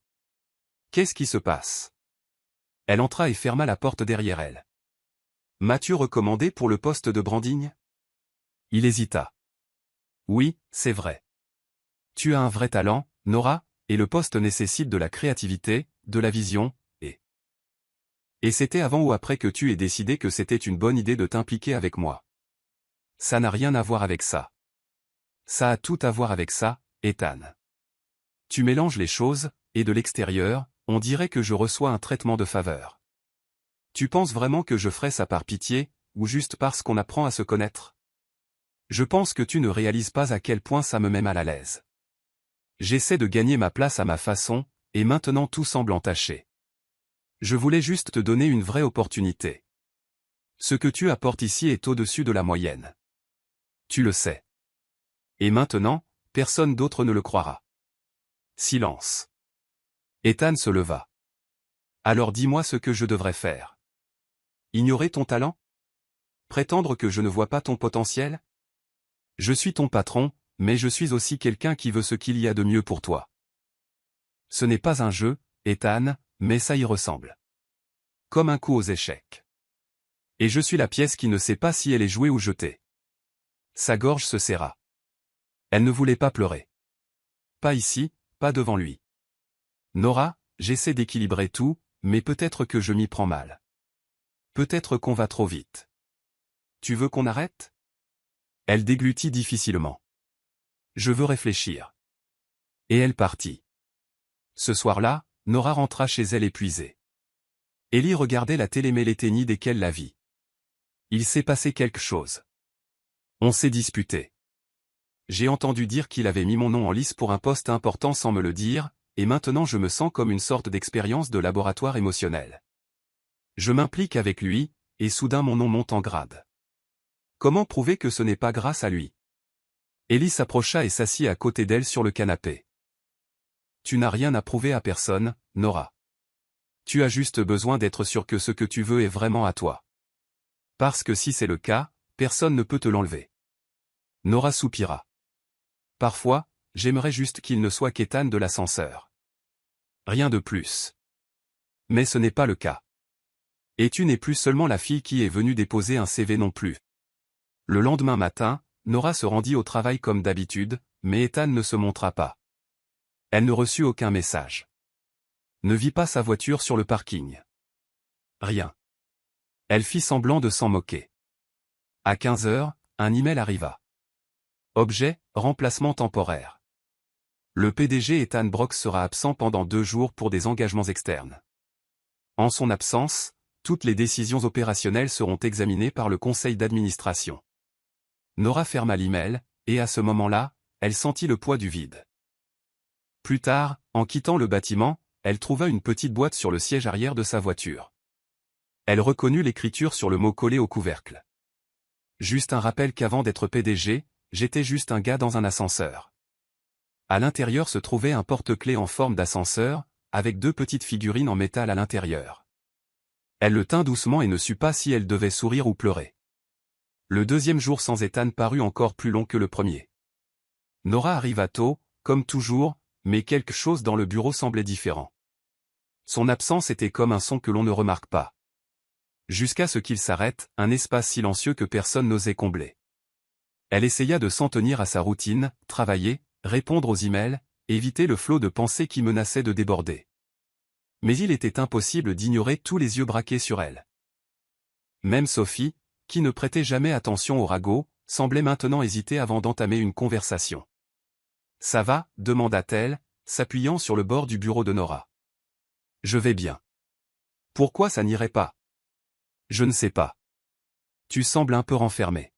Qu'est-ce qui se passe ?» Elle entra et ferma la porte derrière elle. « M'as-tu recommandé pour le poste de branding ?» Il hésita. « Oui, c'est vrai. Tu as un vrai talent, Nora, et le poste nécessite de la créativité, de la vision, et... Et c'était avant ou après que tu aies décidé que c'était une bonne idée de t'impliquer avec moi. Ça n'a rien à voir avec ça. Ça a tout à voir avec ça, Ethan. Tu mélanges les choses, et de l'extérieur, on dirait que je reçois un traitement de faveur. Tu penses vraiment que je ferais ça par pitié, ou juste parce qu'on apprend à se connaître? Je pense que tu ne réalises pas à quel point ça me met mal à l'aise. J'essaie de gagner ma place à ma façon, et maintenant tout semble entaché. Je voulais juste te donner une vraie opportunité. Ce que tu apportes ici est au-dessus de la moyenne. Tu le sais. Et maintenant, personne d'autre ne le croira. Silence. Ethan se leva. Alors dis-moi ce que je devrais faire. Ignorer ton talent? Prétendre que je ne vois pas ton potentiel? Je suis ton patron, mais je suis aussi quelqu'un qui veut ce qu'il y a de mieux pour toi. Ce n'est pas un jeu, Ethan, mais ça y ressemble. Comme un coup aux échecs. Et je suis la pièce qui ne sait pas si elle est jouée ou jetée. Sa gorge se serra. Elle ne voulait pas pleurer. Pas ici, pas devant lui. Nora, j'essaie d'équilibrer tout, mais peut-être que je m'y prends mal. Peut-être qu'on va trop vite. Tu veux qu'on arrête? Elle déglutit difficilement. Je veux réfléchir. Et elle partit. Ce soir-là, Nora rentra chez elle épuisée. Ellie regardait la télé mais l'éteignit dès qu'elle la vit. Il s'est passé quelque chose. On s'est disputé. J'ai entendu dire qu'il avait mis mon nom en lice pour un poste important sans me le dire, et maintenant je me sens comme une sorte d'expérience de laboratoire émotionnel. Je m'implique avec lui, et soudain mon nom monte en grade. Comment prouver que ce n'est pas grâce à lui? Ellie s'approcha et s'assit à côté d'elle sur le canapé. Tu n'as rien à prouver à personne, Nora. Tu as juste besoin d'être sûr que ce que tu veux est vraiment à toi. Parce que si c'est le cas, personne ne peut te l'enlever. Nora soupira. Parfois, j'aimerais juste qu'il ne soit qu'Ethan de l'ascenseur. Rien de plus. Mais ce n'est pas le cas. Et tu n'es plus seulement la fille qui est venue déposer un CV non plus. Le lendemain matin, Nora se rendit au travail comme d'habitude, mais Ethan ne se montra pas. Elle ne reçut aucun message. Ne vit pas sa voiture sur le parking. Rien. Elle fit semblant de s'en moquer. À 15 heures, un email arriva. Objet, remplacement temporaire. Le PDG Ethan Brock sera absent pendant 2 jours pour des engagements externes. En son absence, toutes les décisions opérationnelles seront examinées par le conseil d'administration. Nora ferma l'email, et à ce moment-là, elle sentit le poids du vide. Plus tard, en quittant le bâtiment, elle trouva une petite boîte sur le siège arrière de sa voiture. Elle reconnut l'écriture sur le mot collé au couvercle. Juste un rappel qu'avant d'être PDG, j'étais juste un gars dans un ascenseur. À l'intérieur se trouvait un porte-clés en forme d'ascenseur, avec 2 petites figurines en métal à l'intérieur. Elle le tint doucement et ne sut pas si elle devait sourire ou pleurer. Le deuxième jour sans Ethan parut encore plus long que le premier. Nora arriva tôt, comme toujours, mais quelque chose dans le bureau semblait différent. Son absence était comme un son que l'on ne remarque pas. Jusqu'à ce qu'il s'arrête, un espace silencieux que personne n'osait combler. Elle essaya de s'en tenir à sa routine, travailler, répondre aux emails, éviter le flot de pensées qui menaçait de déborder. Mais il était impossible d'ignorer tous les yeux braqués sur elle. Même Sophie, qui ne prêtait jamais attention au ragot, semblait maintenant hésiter avant d'entamer une conversation. « Ça va ?» demanda-t-elle, s'appuyant sur le bord du bureau de Nora. « Je vais bien. »« Pourquoi ça n'irait pas ?»« Je ne sais pas. »« Tu sembles un peu renfermé. »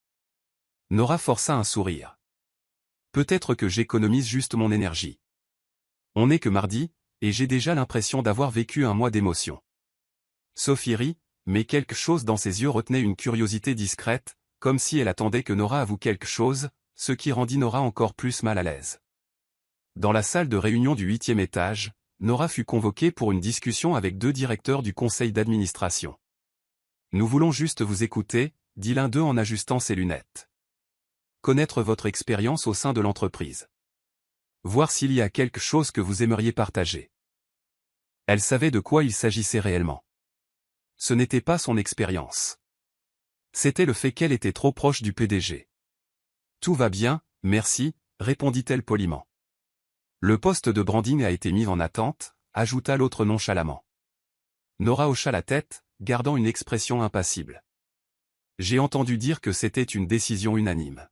Nora força un sourire. « Peut-être que j'économise juste mon énergie. On n'est que mardi, et j'ai déjà l'impression d'avoir vécu un mois d'émotions. » Sophie rit, mais quelque chose dans ses yeux retenait une curiosité discrète, comme si elle attendait que Nora avoue quelque chose, ce qui rendit Nora encore plus mal à l'aise. Dans la salle de réunion du 8e étage, Nora fut convoquée pour une discussion avec 2 directeurs du conseil d'administration. « Nous voulons juste vous écouter », dit l'un d'eux en ajustant ses lunettes. « Connaître votre expérience au sein de l'entreprise. Voir s'il y a quelque chose que vous aimeriez partager. » Elle savait de quoi il s'agissait réellement. Ce n'était pas son expérience. C'était le fait qu'elle était trop proche du PDG. « Tout va bien, merci », répondit-elle poliment. « Le poste de branding a été mis en attente », ajouta l'autre nonchalamment. Nora hocha la tête, gardant une expression impassible. « J'ai entendu dire que c'était une décision unanime.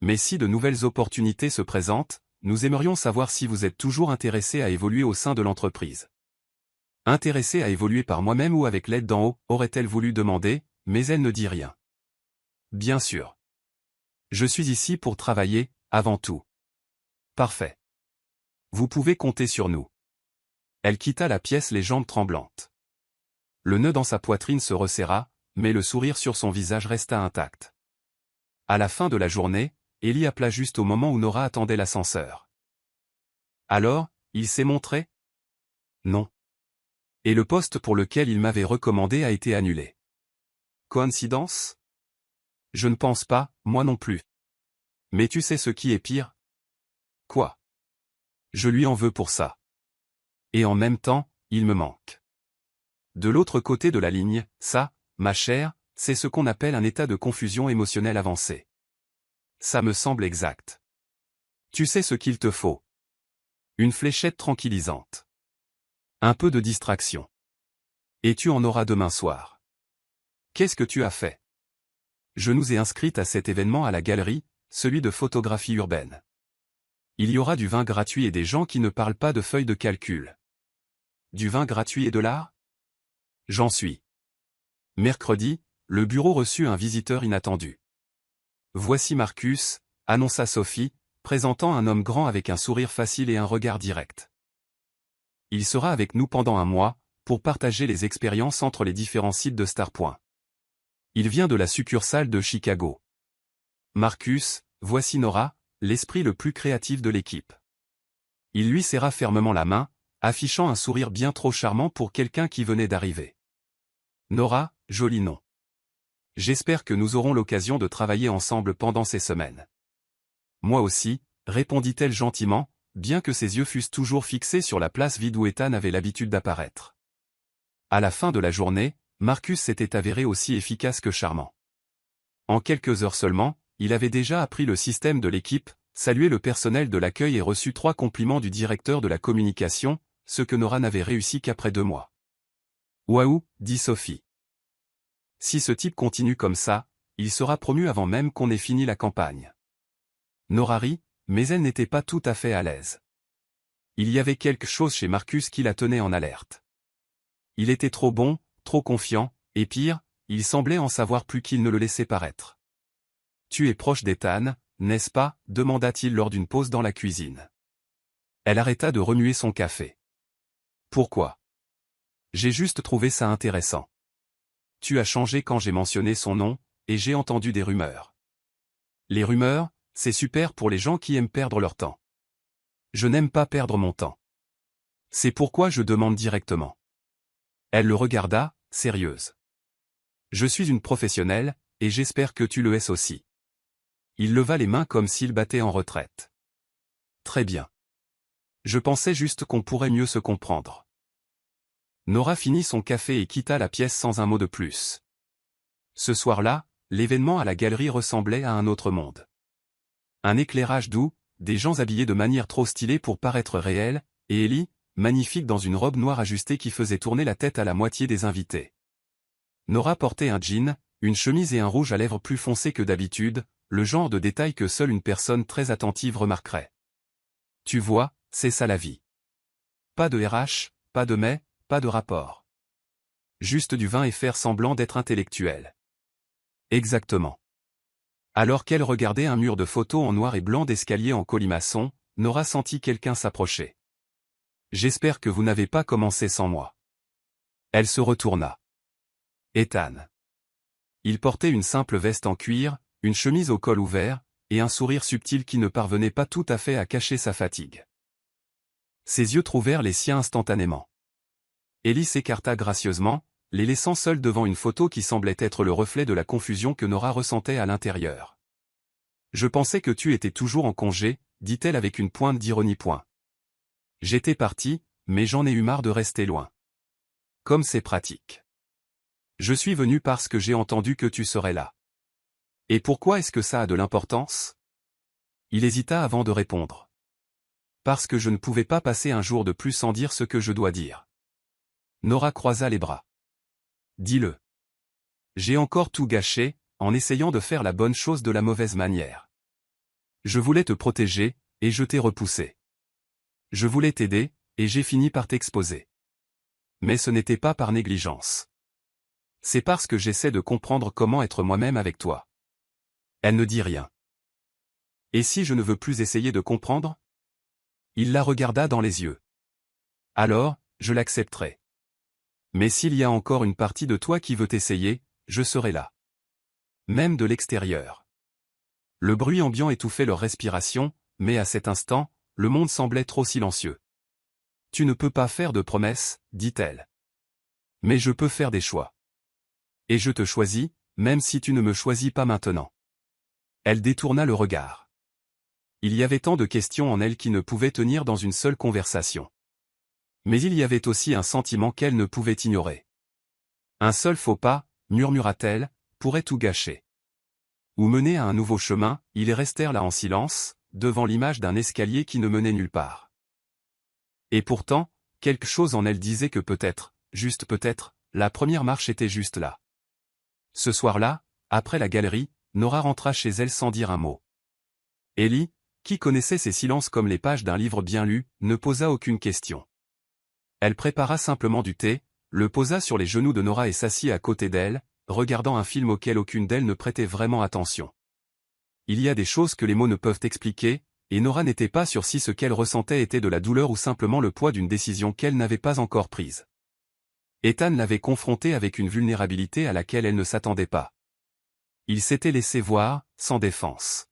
Mais si de nouvelles opportunités se présentent, nous aimerions savoir si vous êtes toujours intéressé à évoluer au sein de l'entreprise. » Intéressée à évoluer par moi-même ou avec l'aide d'en haut, aurait-elle voulu demander, mais elle ne dit rien. Bien sûr. Je suis ici pour travailler, avant tout. Parfait. Vous pouvez compter sur nous. Elle quitta la pièce les jambes tremblantes. Le nœud dans sa poitrine se resserra, mais le sourire sur son visage resta intact. À la fin de la journée, Ellie appela juste au moment où Nora attendait l'ascenseur. Alors, il s'est montré ? Non. Et le poste pour lequel il m'avait recommandé a été annulé. Coïncidence? Je ne pense pas, moi non plus. Mais tu sais ce qui est pire? Quoi? Je lui en veux pour ça. Et en même temps, il me manque. De l'autre côté de la ligne, ça, ma chère, c'est ce qu'on appelle un état de confusion émotionnelle avancée. Ça me semble exact. Tu sais ce qu'il te faut. Une fléchette tranquillisante. Un peu de distraction. Et tu en auras demain soir. Qu'est-ce que tu as fait? Je nous ai inscrites à cet événement à la galerie, celui de photographie urbaine. Il y aura du vin gratuit et des gens qui ne parlent pas de feuilles de calcul. Du vin gratuit et de l'art? J'en suis. Mercredi, le bureau reçut un visiteur inattendu. Voici Marcus, annonça Sophie, présentant un homme grand avec un sourire facile et un regard direct. Il sera avec nous pendant un mois, pour partager les expériences entre les différents sites de Starpoint. Il vient de la succursale de Chicago. Marcus, voici Nora, l'esprit le plus créatif de l'équipe. Il lui serra fermement la main, affichant un sourire bien trop charmant pour quelqu'un qui venait d'arriver. Nora, joli nom. J'espère que nous aurons l'occasion de travailler ensemble pendant ces semaines. Moi aussi, répondit-elle gentiment, bien que ses yeux fussent toujours fixés sur la place vide où Ethan avait l'habitude d'apparaître. À la fin de la journée, Marcus s'était avéré aussi efficace que charmant. En quelques heures seulement, il avait déjà appris le système de l'équipe, salué le personnel de l'accueil et reçu 3 compliments du directeur de la communication, ce que Nora n'avait réussi qu'après 2 mois. Waouh, dit Sophie. Si ce type continue comme ça, il sera promu avant même qu'on ait fini la campagne. Nora rit, mais elle n'était pas tout à fait à l'aise. Il y avait quelque chose chez Marcus qui la tenait en alerte. Il était trop bon, trop confiant, et pire, il semblait en savoir plus qu'il ne le laissait paraître. « Tu es proche d'Ethan, n'est-ce pas » demanda-t-il lors d'une pause dans la cuisine. Elle arrêta de remuer son café. « Pourquoi ? J'ai juste trouvé ça intéressant. Tu as changé quand j'ai mentionné son nom, et j'ai entendu des rumeurs. Les rumeurs, c'est super pour les gens qui aiment perdre leur temps. Je n'aime pas perdre mon temps. C'est pourquoi je demande directement. » Elle le regarda, sérieuse. « Je suis une professionnelle, et j'espère que tu le es aussi. » Il leva les mains comme s'il battait en retraite. « Très bien. Je pensais juste qu'on pourrait mieux se comprendre. » Nora finit son café et quitta la pièce sans un mot de plus. Ce soir-là, l'événement à la galerie ressemblait à un autre monde. Un éclairage doux, des gens habillés de manière trop stylée pour paraître réels, et Ellie, magnifique dans une robe noire ajustée qui faisait tourner la tête à la moitié des invités. Nora portait un jean, une chemise et un rouge à lèvres plus foncé que d'habitude, le genre de détail que seule une personne très attentive remarquerait. Tu vois, c'est ça la vie. Pas de RH, pas de mais, pas de rapport. Juste du vin et faire semblant d'être intellectuel. Exactement. Alors qu'elle regardait un mur de photos en noir et blanc d'escalier en colimaçon, Nora sentit quelqu'un s'approcher. « J'espère que vous n'avez pas commencé sans moi. » Elle se retourna. Ethan. Il portait une simple veste en cuir, une chemise au col ouvert, et un sourire subtil qui ne parvenait pas tout à fait à cacher sa fatigue. Ses yeux trouvèrent les siens instantanément. Ellie s'écarta gracieusement, les laissant seuls devant une photo qui semblait être le reflet de la confusion que Nora ressentait à l'intérieur. « Je pensais que tu étais toujours en congé, dit-elle avec une pointe d'ironie. J'étais partie, mais j'en ai eu marre de rester loin. Comme c'est pratique. Je suis venue parce que j'ai entendu que tu serais là. Et pourquoi est-ce que ça a de l'importance ? Il hésita avant de répondre. Parce que je ne pouvais pas passer un jour de plus sans dire ce que je dois dire. Nora croisa les bras. Dis-le. J'ai encore tout gâché, en essayant de faire la bonne chose de la mauvaise manière. Je voulais te protéger, et je t'ai repoussé. Je voulais t'aider, et j'ai fini par t'exposer. Mais ce n'était pas par négligence. C'est parce que j'essaie de comprendre comment être moi-même avec toi. Elle ne dit rien. Et si je ne veux plus essayer de comprendre ? Il la regarda dans les yeux. Alors, je l'accepterai. Mais s'il y a encore une partie de toi qui veut essayer, je serai là. Même de l'extérieur. Le bruit ambiant étouffait leur respiration, mais à cet instant, le monde semblait trop silencieux. Tu ne peux pas faire de promesses, dit-elle. Mais je peux faire des choix. Et je te choisis, même si tu ne me choisis pas maintenant. Elle détourna le regard. Il y avait tant de questions en elle qui ne pouvaient tenir dans une seule conversation. Mais il y avait aussi un sentiment qu'elle ne pouvait ignorer. Un seul faux pas, murmura-t-elle, pourrait tout gâcher. Ou mener à un nouveau chemin, ils restèrent là en silence, devant l'image d'un escalier qui ne menait nulle part. Et pourtant, quelque chose en elle disait que peut-être, juste peut-être, la première marche était juste là. Ce soir-là, après la galerie, Nora rentra chez elle sans dire un mot. Ellie, qui connaissait ces silences comme les pages d'un livre bien lu, ne posa aucune question. Elle prépara simplement du thé, le posa sur les genoux de Nora et s'assit à côté d'elle, regardant un film auquel aucune d'elles ne prêtait vraiment attention. Il y a des choses que les mots ne peuvent expliquer, et Nora n'était pas sûre si ce qu'elle ressentait était de la douleur ou simplement le poids d'une décision qu'elle n'avait pas encore prise. Ethan l'avait confrontée avec une vulnérabilité à laquelle elle ne s'attendait pas. Il s'était laissé voir, sans défense.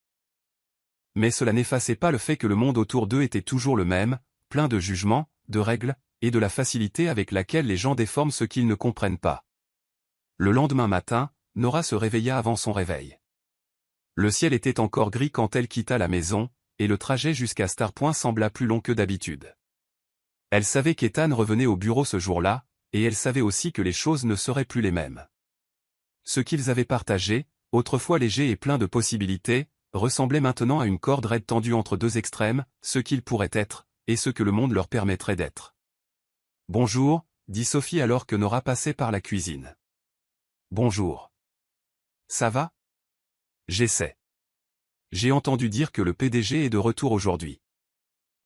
Mais cela n'effaçait pas le fait que le monde autour d'eux était toujours le même, plein de jugements, de règles, et de la facilité avec laquelle les gens déforment ce qu'ils ne comprennent pas. Le lendemain matin, Nora se réveilla avant son réveil. Le ciel était encore gris quand elle quitta la maison, et le trajet jusqu'à Starpoint sembla plus long que d'habitude. Elle savait qu'Ethan revenait au bureau ce jour-là, et elle savait aussi que les choses ne seraient plus les mêmes. Ce qu'ils avaient partagé, autrefois léger et plein de possibilités, ressemblait maintenant à une corde raide tendue entre deux extrêmes, ce qu'ils pourraient être, et ce que le monde leur permettrait d'être. « Bonjour », dit Sophie alors que Nora passait par la cuisine. « Bonjour. Ça va ? J'essaie. J'ai entendu dire que le PDG est de retour aujourd'hui.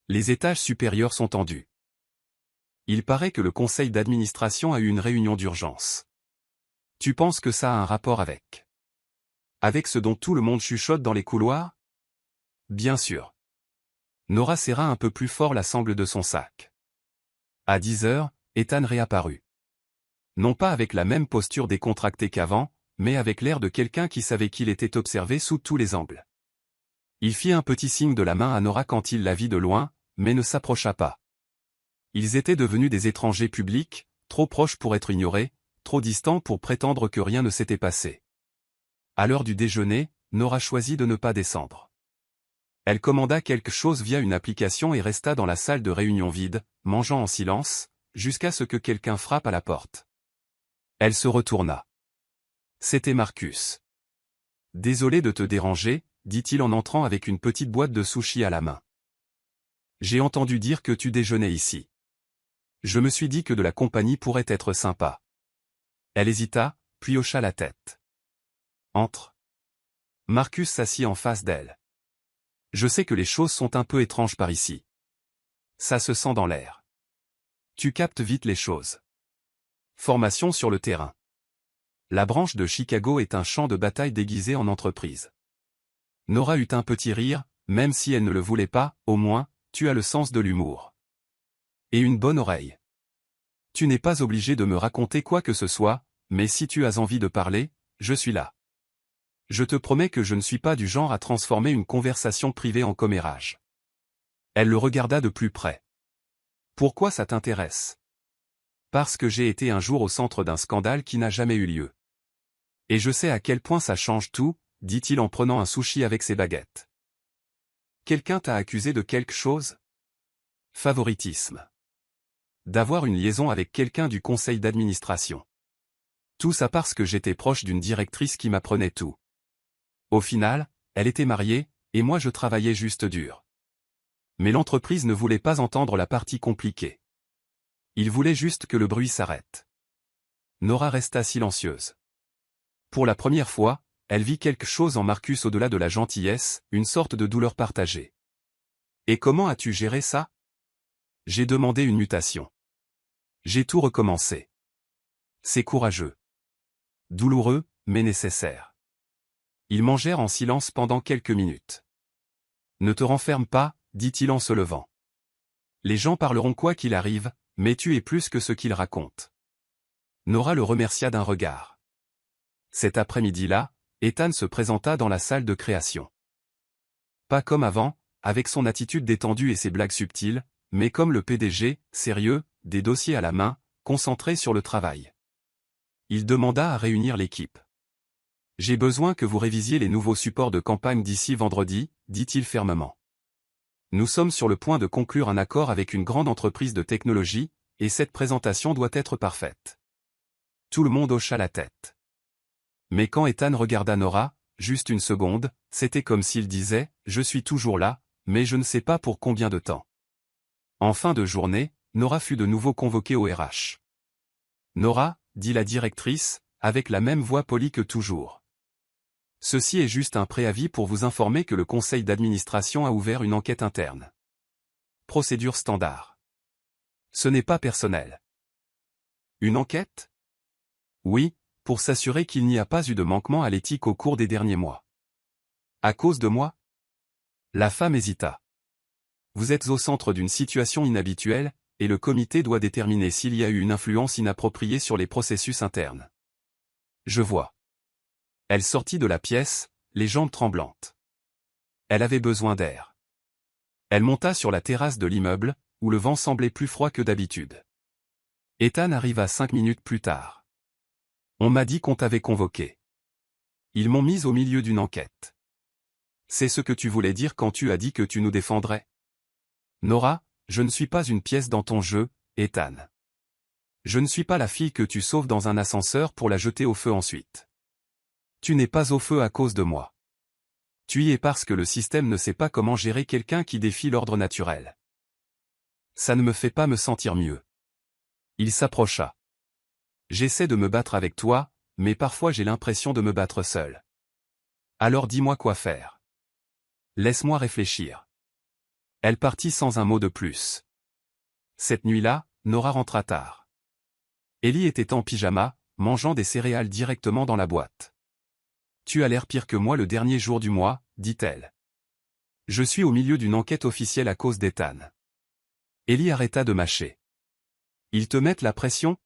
Les étages supérieurs sont tendus. Il paraît que le conseil d'administration a eu une réunion d'urgence. Tu penses que ça a un rapport avec ce dont tout le monde chuchote dans les couloirs ? Bien sûr. Nora serra un peu plus fort la sangle de son sac. À 10 heures, Ethan réapparut. Non pas avec la même posture décontractée qu'avant, mais avec l'air de quelqu'un qui savait qu'il était observé sous tous les angles. Il fit un petit signe de la main à Nora quand il la vit de loin, mais ne s'approcha pas. Ils étaient devenus des étrangers publics, trop proches pour être ignorés, trop distants pour prétendre que rien ne s'était passé. À l'heure du déjeuner, Nora choisit de ne pas descendre. Elle commanda quelque chose via une application et resta dans la salle de réunion vide, mangeant en silence, jusqu'à ce que quelqu'un frappe à la porte. Elle se retourna. C'était Marcus. « Désolé de te déranger », dit-il en entrant avec une petite boîte de sushis à la main. « J'ai entendu dire que tu déjeunais ici. Je me suis dit que de la compagnie pourrait être sympa. » Elle hésita, puis hocha la tête. « Entre. » Marcus s'assit en face d'elle. « Je sais que les choses sont un peu étranges par ici. Ça se sent dans l'air. Tu captes vite les choses. Formation sur le terrain. La branche de Chicago est un champ de bataille déguisé en entreprise. » Nora eut un petit rire, même si elle ne le voulait pas, au moins, tu as le sens de l'humour. Et une bonne oreille. Tu n'es pas obligé de me raconter quoi que ce soit, mais si tu as envie de parler, je suis là. Je te promets que je ne suis pas du genre à transformer une conversation privée en commérage. Elle le regarda de plus près. Pourquoi ça t'intéresse ? Parce que j'ai été un jour au centre d'un scandale qui n'a jamais eu lieu. Et je sais à quel point ça change tout, dit-il en prenant un sushi avec ses baguettes. Quelqu'un t'a accusé de quelque chose ? Favoritisme. D'avoir une liaison avec quelqu'un du conseil d'administration. Tout ça parce que j'étais proche d'une directrice qui m'apprenait tout. Au final, elle était mariée, et moi je travaillais juste dur. Mais l'entreprise ne voulait pas entendre la partie compliquée. Il voulait juste que le bruit s'arrête. Nora resta silencieuse. Pour la première fois, elle vit quelque chose en Marcus au-delà de la gentillesse, une sorte de douleur partagée. Et comment as-tu géré ça ? J'ai demandé une mutation. J'ai tout recommencé. C'est courageux. Douloureux, mais nécessaire. Ils mangèrent en silence pendant quelques minutes. Ne te renferme pas, dit-il en se levant. Les gens parleront quoi qu'il arrive, mais tu es plus que ce qu'ils racontent. Nora le remercia d'un regard. Cet après-midi-là, Ethan se présenta dans la salle de création. Pas comme avant, avec son attitude détendue et ses blagues subtiles, mais comme le PDG, sérieux, des dossiers à la main, concentré sur le travail. il demanda à réunir l'équipe. J'ai besoin que vous révisiez les nouveaux supports de campagne d'ici vendredi, dit-il fermement. Nous sommes sur le point de conclure un accord avec une grande entreprise de technologie, et cette présentation doit être parfaite. Tout le monde hocha la tête. Mais quand Ethan regarda Nora, juste une seconde, c'était comme s'il disait « Je suis toujours là, mais je ne sais pas pour combien de temps ». En fin de journée, Nora fut de nouveau convoquée au RH. « Nora, dit la directrice, avec la même voix polie que toujours. Ceci est juste un préavis pour vous informer que le conseil d'administration a ouvert une enquête interne. Procédure standard. Ce n'est pas personnel. Une enquête? Oui, pour s'assurer qu'il n'y a pas eu de manquement à l'éthique au cours des derniers mois. À cause de moi? La femme hésita. Vous êtes au centre d'une situation inhabituelle, et le comité doit déterminer s'il y a eu une influence inappropriée sur les processus internes. Je vois. Elle sortit de la pièce, les jambes tremblantes. Elle avait besoin d'air. Elle monta sur la terrasse de l'immeuble, où le vent semblait plus froid que d'habitude. Ethan arriva 5 minutes plus tard. On m'a dit qu'on t'avait convoqué. Ils m'ont mise au milieu d'une enquête. C'est ce que tu voulais dire quand tu as dit que tu nous défendrais. Nora, je ne suis pas une pièce dans ton jeu, Ethan. Je ne suis pas la fille que tu sauves dans un ascenseur pour la jeter au feu ensuite. Tu n'es pas au feu à cause de moi. Tu y es parce que le système ne sait pas comment gérer quelqu'un qui défie l'ordre naturel. Ça ne me fait pas me sentir mieux. Il s'approcha. J'essaie de me battre avec toi, mais parfois j'ai l'impression de me battre seul. Alors dis-moi quoi faire. Laisse-moi réfléchir. Elle partit sans un mot de plus. Cette nuit-là, Nora rentra tard. Ellie était en pyjama, mangeant des céréales directement dans la boîte. Tu as l'air pire que moi le dernier jour du mois, dit-elle. Je suis au milieu d'une enquête officielle à cause d'Ethan. Ellie arrêta de mâcher. Ils te mettent la pression?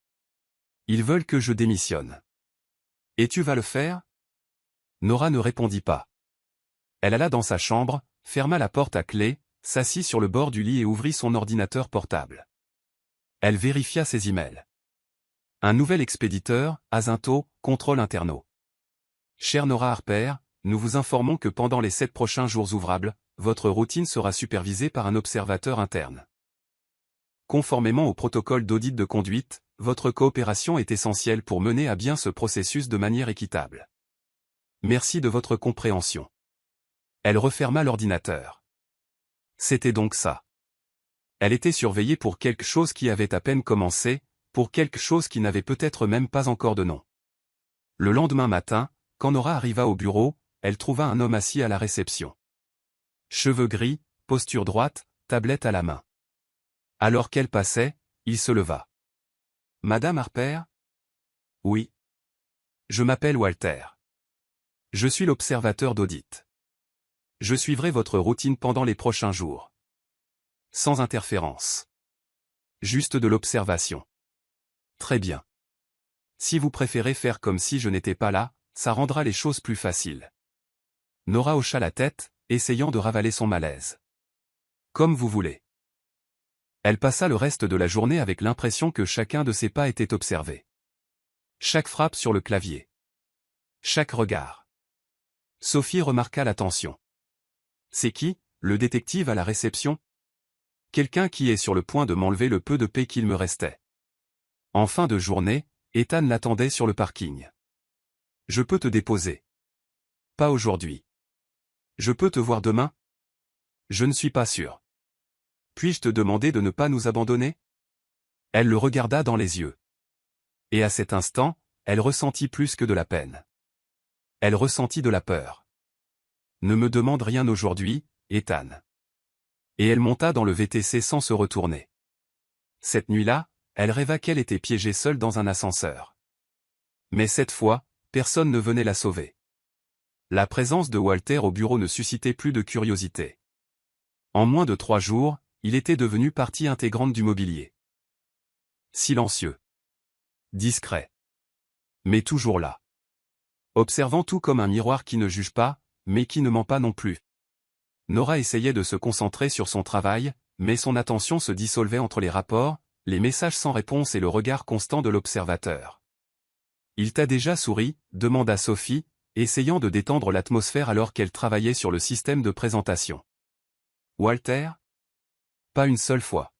Ils veulent que je démissionne. Et tu vas le faire? Nora ne répondit pas. Elle alla dans sa chambre, ferma la porte à clé, s'assit sur le bord du lit et ouvrit son ordinateur portable. Elle vérifia ses emails. Un nouvel expéditeur, Azinto, contrôle internau. Chère Nora Harper, nous vous informons que pendant les 7 prochains jours ouvrables, votre routine sera supervisée par un observateur interne. Conformément au protocole d'audit de conduite, votre coopération est essentielle pour mener à bien ce processus de manière équitable. Merci de votre compréhension. Elle referma l'ordinateur. C'était donc ça. Elle était surveillée pour quelque chose qui avait à peine commencé, pour quelque chose qui n'avait peut-être même pas encore de nom. Le lendemain matin, quand Nora arriva au bureau, elle trouva un homme assis à la réception. Cheveux gris, posture droite, tablette à la main. Alors qu'elle passait, il se leva. « Madame Harper ? » ? « Oui. Je m'appelle Walter. Je suis l'observateur d'audit. Je suivrai votre routine pendant les prochains jours. Sans interférence. Juste de l'observation. Très bien. Si vous préférez faire comme si je n'étais pas là, ça rendra les choses plus faciles. Nora hocha la tête, essayant de ravaler son malaise. Comme vous voulez. Elle passa le reste de la journée avec l'impression que chacun de ses pas était observé. Chaque frappe sur le clavier. Chaque regard. Sophie remarqua la tension. C'est qui, le détective à la réception? Quelqu'un qui est sur le point de m'enlever le peu de paix qu'il me restait. En fin de journée, Ethan l'attendait sur le parking. Je peux te déposer. Pas aujourd'hui. Je peux te voir demain? Je ne suis pas sûr. Puis-je te demander de ne pas nous abandonner? Elle le regarda dans les yeux. Et à cet instant, elle ressentit plus que de la peine. Elle ressentit de la peur. Ne me demande rien aujourd'hui, Ethan. Et elle monta dans le VTC sans se retourner. Cette nuit-là, elle rêva qu'elle était piégée seule dans un ascenseur. Mais cette fois, personne ne venait la sauver. La présence de Walter au bureau ne suscitait plus de curiosité. En moins de 3 jours, il était devenu partie intégrante du mobilier. Silencieux. Discret. Mais toujours là. Observant tout comme un miroir qui ne juge pas, mais qui ne ment pas non plus. Nora essayait de se concentrer sur son travail, mais son attention se dissolvait entre les rapports, les messages sans réponse et le regard constant de l'observateur. Il t'a déjà souri, demanda Sophie, essayant de détendre l'atmosphère alors qu'elle travaillait sur le système de présentation. Walter? Pas une seule fois.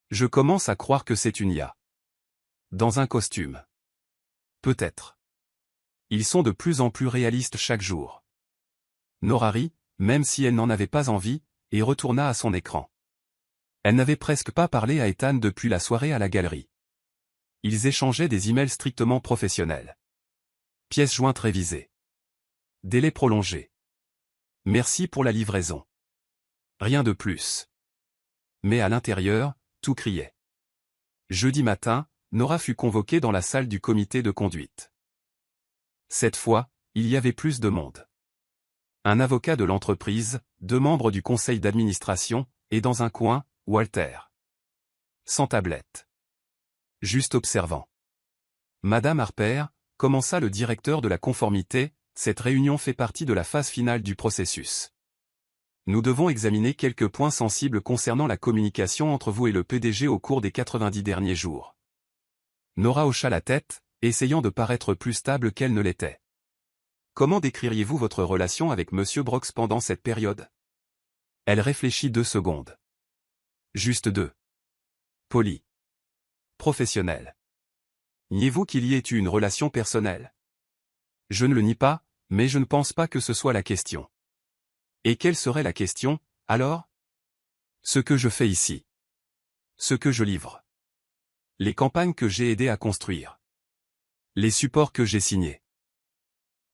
Je commence à croire que c'est une IA. Dans un costume. Peut-être. Ils sont de plus en plus réalistes chaque jour. Nora rit, même si elle n'en avait pas envie, et retourna à son écran. Elle n'avait presque pas parlé à Ethan depuis la soirée à la galerie. Ils échangeaient des emails strictement professionnels. Pièces jointes révisées. Délai prolongé. Merci pour la livraison. Rien de plus. Mais à l'intérieur, tout criait. Jeudi matin, Nora fut convoquée dans la salle du comité de conduite. Cette fois, il y avait plus de monde. Un avocat de l'entreprise, 2 membres du conseil d'administration, et dans un coin, Walter. Sans tablette. Juste observant. Madame Harper, commença le directeur de la conformité, cette réunion fait partie de la phase finale du processus. Nous devons examiner quelques points sensibles concernant la communication entre vous et le PDG au cours des 90 derniers jours. Nora hocha la tête, essayant de paraître plus stable qu'elle ne l'était. Comment décririez-vous votre relation avec Monsieur Brox pendant cette période? Elle réfléchit 2 secondes. Juste 2. Poli. Professionnel. Niez-vous qu'il y ait eu une relation personnelle? Je ne le nie pas, mais je ne pense pas que ce soit la question. Et quelle serait la question, alors? Ce que je fais ici. Ce que je livre. Les campagnes que j'ai aidé à construire. Les supports que j'ai signés.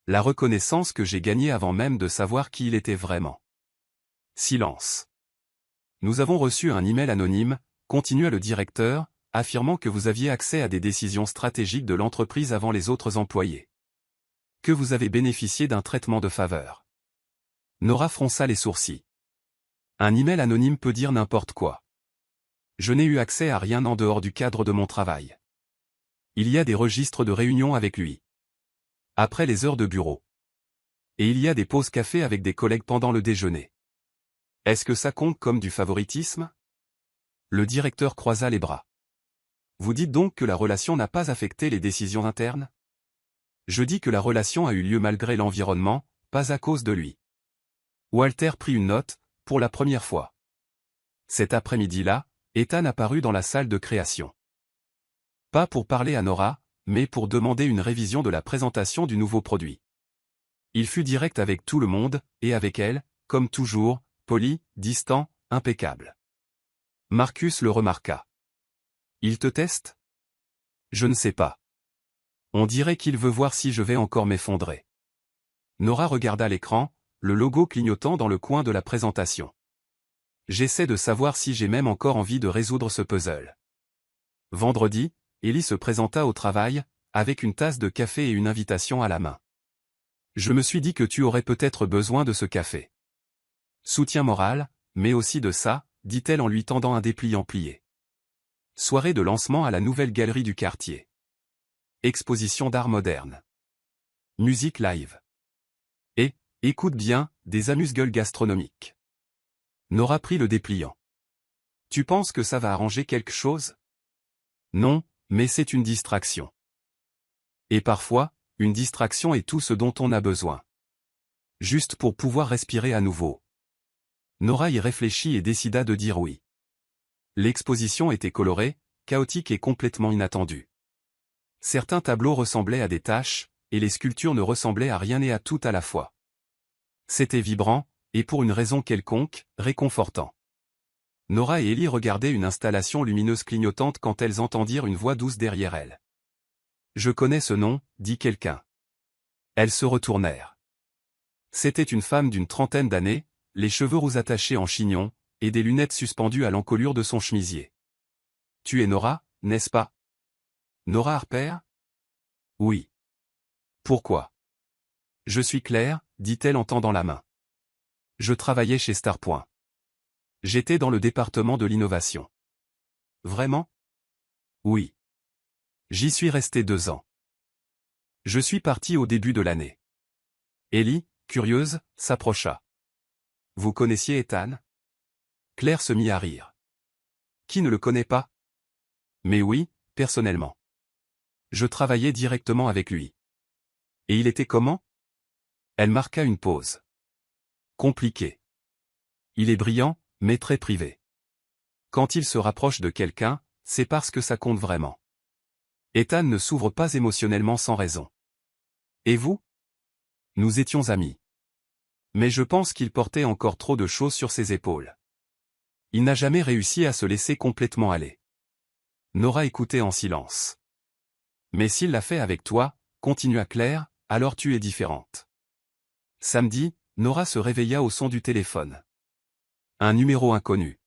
La reconnaissance que j'ai gagnée avant même de savoir qui il était vraiment. Silence. Nous avons reçu un email anonyme, continua le directeur, affirmant que vous aviez accès à des décisions stratégiques de l'entreprise avant les autres employés. Que vous avez bénéficié d'un traitement de faveur. Nora fronça les sourcils. Un email anonyme peut dire n'importe quoi. Je n'ai eu accès à rien en dehors du cadre de mon travail. Il y a des registres de réunions avec lui. Après les heures de bureau. Et il y a des pauses café avec des collègues pendant le déjeuner. Est-ce que ça compte comme du favoritisme? Le directeur croisa les bras. Vous dites donc que la relation n'a pas affecté les décisions internes? Je dis que la relation a eu lieu malgré l'environnement, pas à cause de lui. Walter prit une note, pour la première fois. Cet après-midi-là, Ethan apparut dans la salle de création. Pas pour parler à Nora, mais pour demander une révision de la présentation du nouveau produit. Il fut direct avec tout le monde, et avec elle, comme toujours, poli, distant, impeccable. Marcus le remarqua. Il te teste? Je ne sais pas. On dirait qu'il veut voir si je vais encore m'effondrer. Nora regarda l'écran, le logo clignotant dans le coin de la présentation. J'essaie de savoir si j'ai même encore envie de résoudre ce puzzle. Vendredi, Ellie se présenta au travail, avec une tasse de café et une invitation à la main. Je me suis dit que tu aurais peut-être besoin de ce café. Soutien moral, mais aussi de ça, dit-elle en lui tendant un dépliant plié. Soirée de lancement à la nouvelle galerie du quartier. Exposition d'art moderne. Musique live. Et, écoute bien, des amuse-gueules gastronomiques. Nora prit le dépliant. Tu penses que ça va arranger quelque chose? Non, mais c'est une distraction. Et parfois, une distraction est tout ce dont on a besoin. Juste pour pouvoir respirer à nouveau. Nora y réfléchit et décida de dire oui. L'exposition était colorée, chaotique et complètement inattendue. Certains tableaux ressemblaient à des taches, et les sculptures ne ressemblaient à rien et à tout à la fois. C'était vibrant, et pour une raison quelconque, réconfortant. Nora et Ellie regardaient une installation lumineuse clignotante quand elles entendirent une voix douce derrière elles. « Je connais ce nom », dit quelqu'un. Elles se retournèrent. C'était une femme d'une trentaine d'années, les cheveux roux attachés en chignon, et des lunettes suspendues à l'encolure de son chemisier. « Tu es Nora, n'est-ce pas? Nora Harper? » « Oui. »« Pourquoi? »« Je suis Claire, » dit-elle en tendant la main. « Je travaillais chez Starpoint. J'étais dans le département de l'innovation. »« Vraiment? » ?»« Oui. J'y suis resté 2 ans. Je suis parti au début de l'année. » Ellie, curieuse, s'approcha. « Vous connaissiez Ethan? » Claire se mit à rire. « Qui ne le connaît pas? » « Mais oui, personnellement. Je travaillais directement avec lui. Et il était comment? Elle marqua une pause. Compliqué. Il est brillant, mais très privé. Quand il se rapproche de quelqu'un, c'est parce que ça compte vraiment. Ethan ne s'ouvre pas émotionnellement sans raison. Et vous? Nous étions amis. Mais je pense qu'il portait encore trop de choses sur ses épaules. Il n'a jamais réussi à se laisser complètement aller. Nora écoutait en silence. Mais s'il l'a fait avec toi, continua Claire, alors tu es différente. Samedi, Nora se réveilla au son du téléphone. Un numéro inconnu.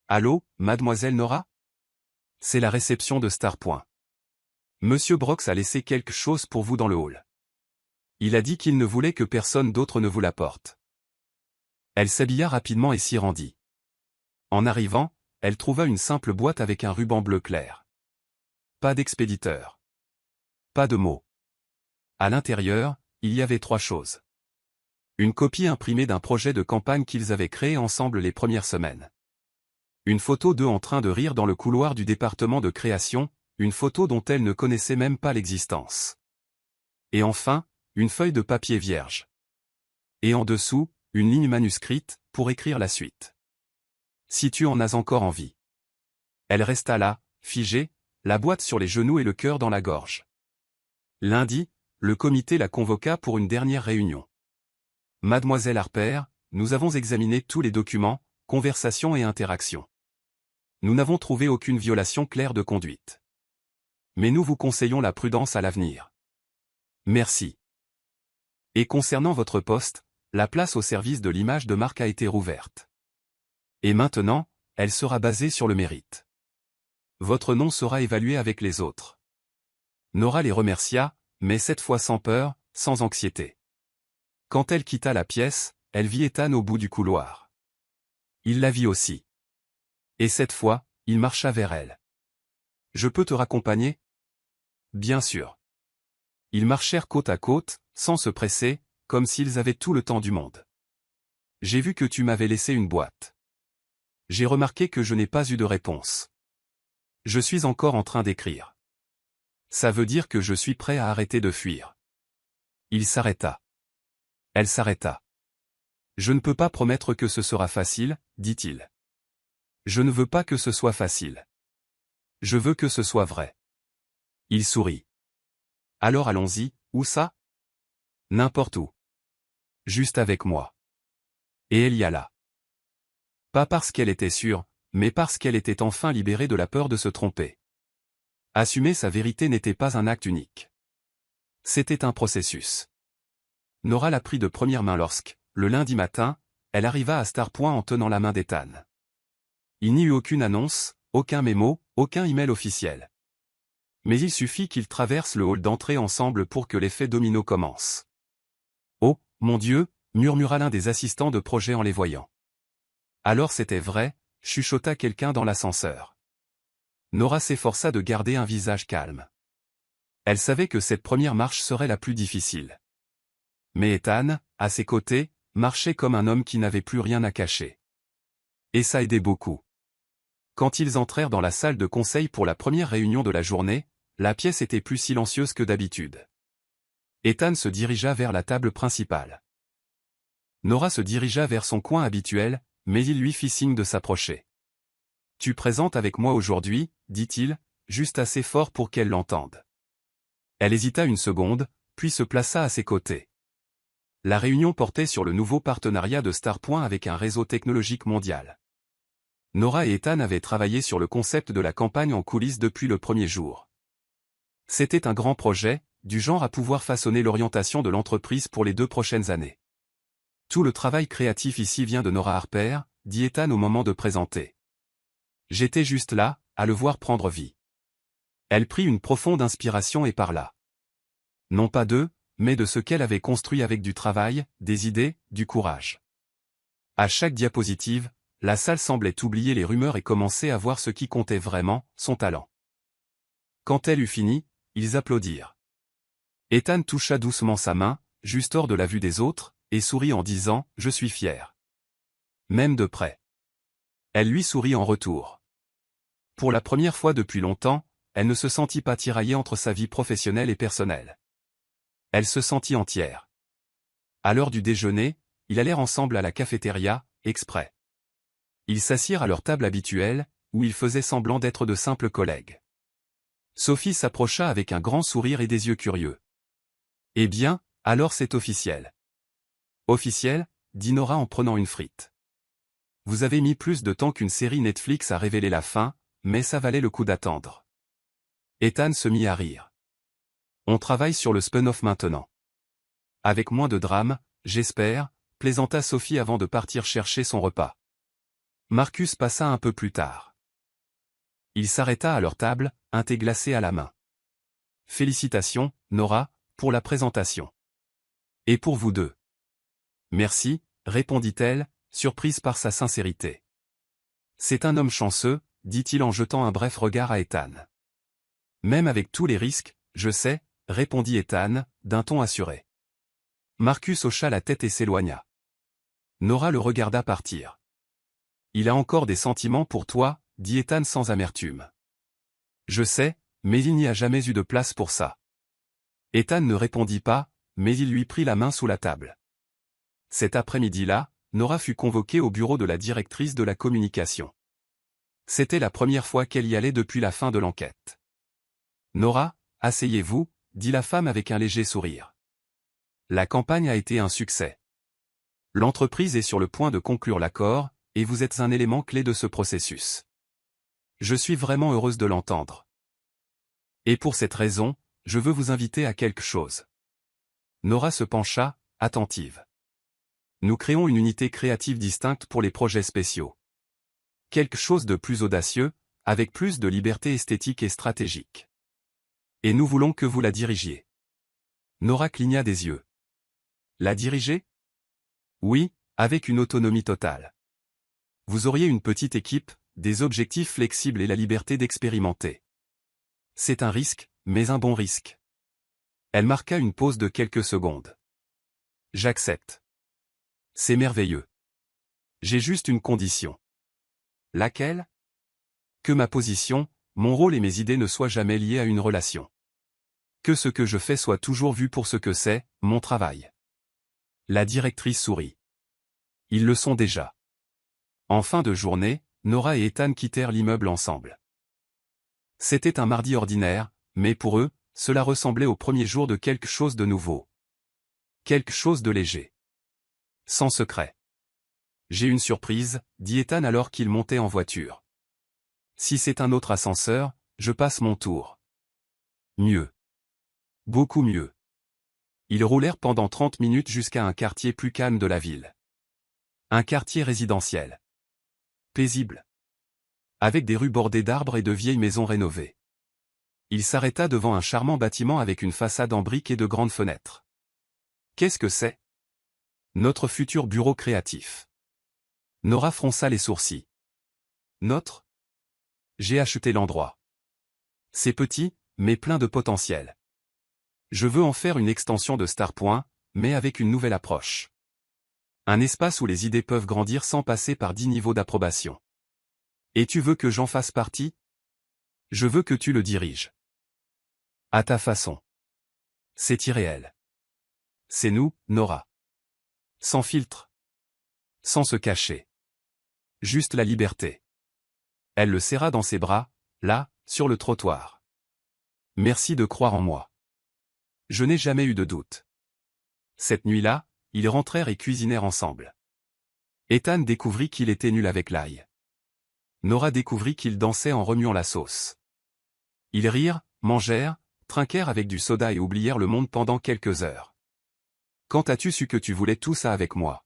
Allô, mademoiselle Nora? C'est la réception de Starpoint. Monsieur Brox a laissé quelque chose pour vous dans le hall. Il a dit qu'il ne voulait que personne d'autre ne vous l'apporte. Elle s'habilla rapidement et s'y rendit. En arrivant, elle trouva une simple boîte avec un ruban bleu clair. Pas d'expéditeur. Pas de mots. À l'intérieur, il y avait 3 choses. Une copie imprimée d'un projet de campagne qu'ils avaient créé ensemble les premières semaines. Une photo d'eux en train de rire dans le couloir du département de création, une photo dont elle ne connaissait même pas l'existence. Et enfin, une feuille de papier vierge. Et en dessous, une ligne manuscrite, pour écrire la suite. Si tu en as encore envie. Elle resta là, figée, la boîte sur les genoux et le cœur dans la gorge. Lundi, le comité la convoqua pour une dernière réunion. Mademoiselle Harper, nous avons examiné tous les documents, conversations et interactions. Nous n'avons trouvé aucune violation claire de conduite. Mais nous vous conseillons la prudence à l'avenir. Merci. Et concernant votre poste, la place au service de l'image de marque a été rouverte. Et maintenant, elle sera basée sur le mérite. Votre nom sera évalué avec les autres. Nora les remercia, mais cette fois sans peur, sans anxiété. Quand elle quitta la pièce, elle vit Ethan au bout du couloir. Il la vit aussi. Et cette fois, il marcha vers elle. Je peux te raccompagner? Bien sûr. Ils marchèrent côte à côte, sans se presser, comme s'ils avaient tout le temps du monde. J'ai vu que tu m'avais laissé une boîte. J'ai remarqué que je n'ai pas eu de réponse. Je suis encore en train d'écrire. Ça veut dire que je suis prêt à arrêter de fuir. Il s'arrêta. Elle s'arrêta. Je ne peux pas promettre que ce sera facile, dit-il. Je ne veux pas que ce soit facile. Je veux que ce soit vrai. Il sourit. Alors allons-y, où ça? N'importe où. Juste avec moi. Et elle y alla. Pas parce qu'elle était sûre, mais parce qu'elle était enfin libérée de la peur de se tromper. Assumer sa vérité n'était pas un acte unique. C'était un processus. Nora la prit de première main lorsque, le lundi matin, elle arriva à Starpoint en tenant la main d'Ethan. Il n'y eut aucune annonce, aucun mémo, aucun email officiel. Mais il suffit qu'ils traversent le hall d'entrée ensemble pour que l'effet domino commence. Oh, mon Dieu, murmura l'un des assistants de projet en les voyant. Alors c'était vrai, chuchota quelqu'un dans l'ascenseur. Nora s'efforça de garder un visage calme. Elle savait que cette première marche serait la plus difficile. Mais Ethan, à ses côtés, marchait comme un homme qui n'avait plus rien à cacher. Et ça aidait beaucoup. Quand ils entrèrent dans la salle de conseil pour la première réunion de la journée, la pièce était plus silencieuse que d'habitude. Ethan se dirigea vers la table principale. Nora se dirigea vers son coin habituel, mais il lui fit signe de s'approcher. « Tu présentes avec moi aujourd'hui, dit-il, juste assez fort pour qu'elle l'entende. » Elle hésita une seconde, puis se plaça à ses côtés. La réunion portait sur le nouveau partenariat de Starpoint avec un réseau technologique mondial. Nora et Ethan avaient travaillé sur le concept de la campagne en coulisses depuis le premier jour. C'était un grand projet, du genre à pouvoir façonner l'orientation de l'entreprise pour les 2 prochaines années. Tout le travail créatif ici vient de Nora Harper, dit Ethan au moment de présenter. J'étais juste là, à le voir prendre vie. Elle prit une profonde inspiration et parla. Non pas d'eux, mais de ce qu'elle avait construit avec du travail, des idées, du courage. À chaque diapositive, la salle semblait oublier les rumeurs et commencer à voir ce qui comptait vraiment, son talent. Quand elle eut fini, ils applaudirent. Ethan toucha doucement sa main, juste hors de la vue des autres, et sourit en disant « Je suis fier ». Même de près. Elle lui sourit en retour. Pour la première fois depuis longtemps, elle ne se sentit pas tiraillée entre sa vie professionnelle et personnelle. Elle se sentit entière. À l'heure du déjeuner, ils allèrent ensemble à la cafétéria, exprès. Ils s'assirent à leur table habituelle, où ils faisaient semblant d'être de simples collègues. Sophie s'approcha avec un grand sourire et des yeux curieux. « Eh bien, alors c'est officiel. » « Officiel ?» dit Nora en prenant une frite. « Vous avez mis plus de temps qu'une série Netflix à révéler la fin, mais ça valait le coup d'attendre. » Ethan se mit à rire. « On travaille sur le spin-off maintenant. »« Avec moins de drame, j'espère », plaisanta Sophie avant de partir chercher son repas. Marcus passa un peu plus tard. Il s'arrêta à leur table, un thé glacé à la main. « Félicitations, Nora, pour la présentation. Et pour vous deux. »« Merci, » répondit-elle, surprise par sa sincérité. « C'est un homme chanceux, » dit-il en jetant un bref regard à Ethan. « Même avec tous les risques, je sais, » répondit Ethan, d'un ton assuré. Marcus hocha la tête et s'éloigna. Nora le regarda partir. « Il a encore des sentiments pour toi, » dit Ethan sans amertume. « Je sais, mais il n'y a jamais eu de place pour ça. » Ethan ne répondit pas, mais il lui prit la main sous la table. Cet après-midi-là, Nora fut convoquée au bureau de la directrice de la communication. C'était la première fois qu'elle y allait depuis la fin de l'enquête. « Nora, asseyez-vous » dit la femme avec un léger sourire. La campagne a été un succès. L'entreprise est sur le point de conclure l'accord, et vous êtes un élément clé de ce processus. Je suis vraiment heureuse de l'entendre. Et pour cette raison, je veux vous inviter à quelque chose. Nora se pencha, attentive. Nous créons une unité créative distincte pour les projets spéciaux. Quelque chose de plus audacieux, avec plus de liberté esthétique et stratégique. Et nous voulons que vous la dirigiez. Nora cligna des yeux. La diriger ? Oui, avec une autonomie totale. Vous auriez une petite équipe, des objectifs flexibles et la liberté d'expérimenter. C'est un risque, mais un bon risque. Elle marqua une pause de quelques secondes. J'accepte. C'est merveilleux. J'ai juste une condition. Laquelle ? Que ma position, mon rôle et mes idées ne soient jamais liés à une relation. Que ce que je fais soit toujours vu pour ce que c'est, mon travail. La directrice sourit. Ils le sont déjà. En fin de journée, Nora et Ethan quittèrent l'immeuble ensemble. C'était un mardi ordinaire, mais pour eux, cela ressemblait au premier jour de quelque chose de nouveau. Quelque chose de léger. Sans secret. J'ai une surprise, dit Ethan alors qu'il montait en voiture. Si c'est un autre ascenseur, je passe mon tour. Mieux. Beaucoup mieux. Ils roulèrent pendant 30 minutes jusqu'à un quartier plus calme de la ville. Un quartier résidentiel. Paisible. Avec des rues bordées d'arbres et de vieilles maisons rénovées. Il s'arrêta devant un charmant bâtiment avec une façade en briques et de grandes fenêtres. Qu'est-ce que c'est ? Notre futur bureau créatif. Nora fronça les sourcils. Notre ? J'ai acheté l'endroit. C'est petit, mais plein de potentiel. Je veux en faire une extension de Starpoint, mais avec une nouvelle approche. Un espace où les idées peuvent grandir sans passer par 10 niveaux d'approbation. Et tu veux que j'en fasse partie ? Je veux que tu le diriges. À ta façon. C'est irréel. C'est nous, Nora. Sans filtre. Sans se cacher. Juste la liberté. Elle le serra dans ses bras, là, sur le trottoir. Merci de croire en moi. Je n'ai jamais eu de doute. Cette nuit-là, ils rentrèrent et cuisinèrent ensemble. Ethan découvrit qu'il était nul avec l'ail. Nora découvrit qu'il dansait en remuant la sauce. Ils rirent, mangèrent, trinquèrent avec du soda et oublièrent le monde pendant quelques heures. « Quand as-tu su que tu voulais tout ça avec moi ?»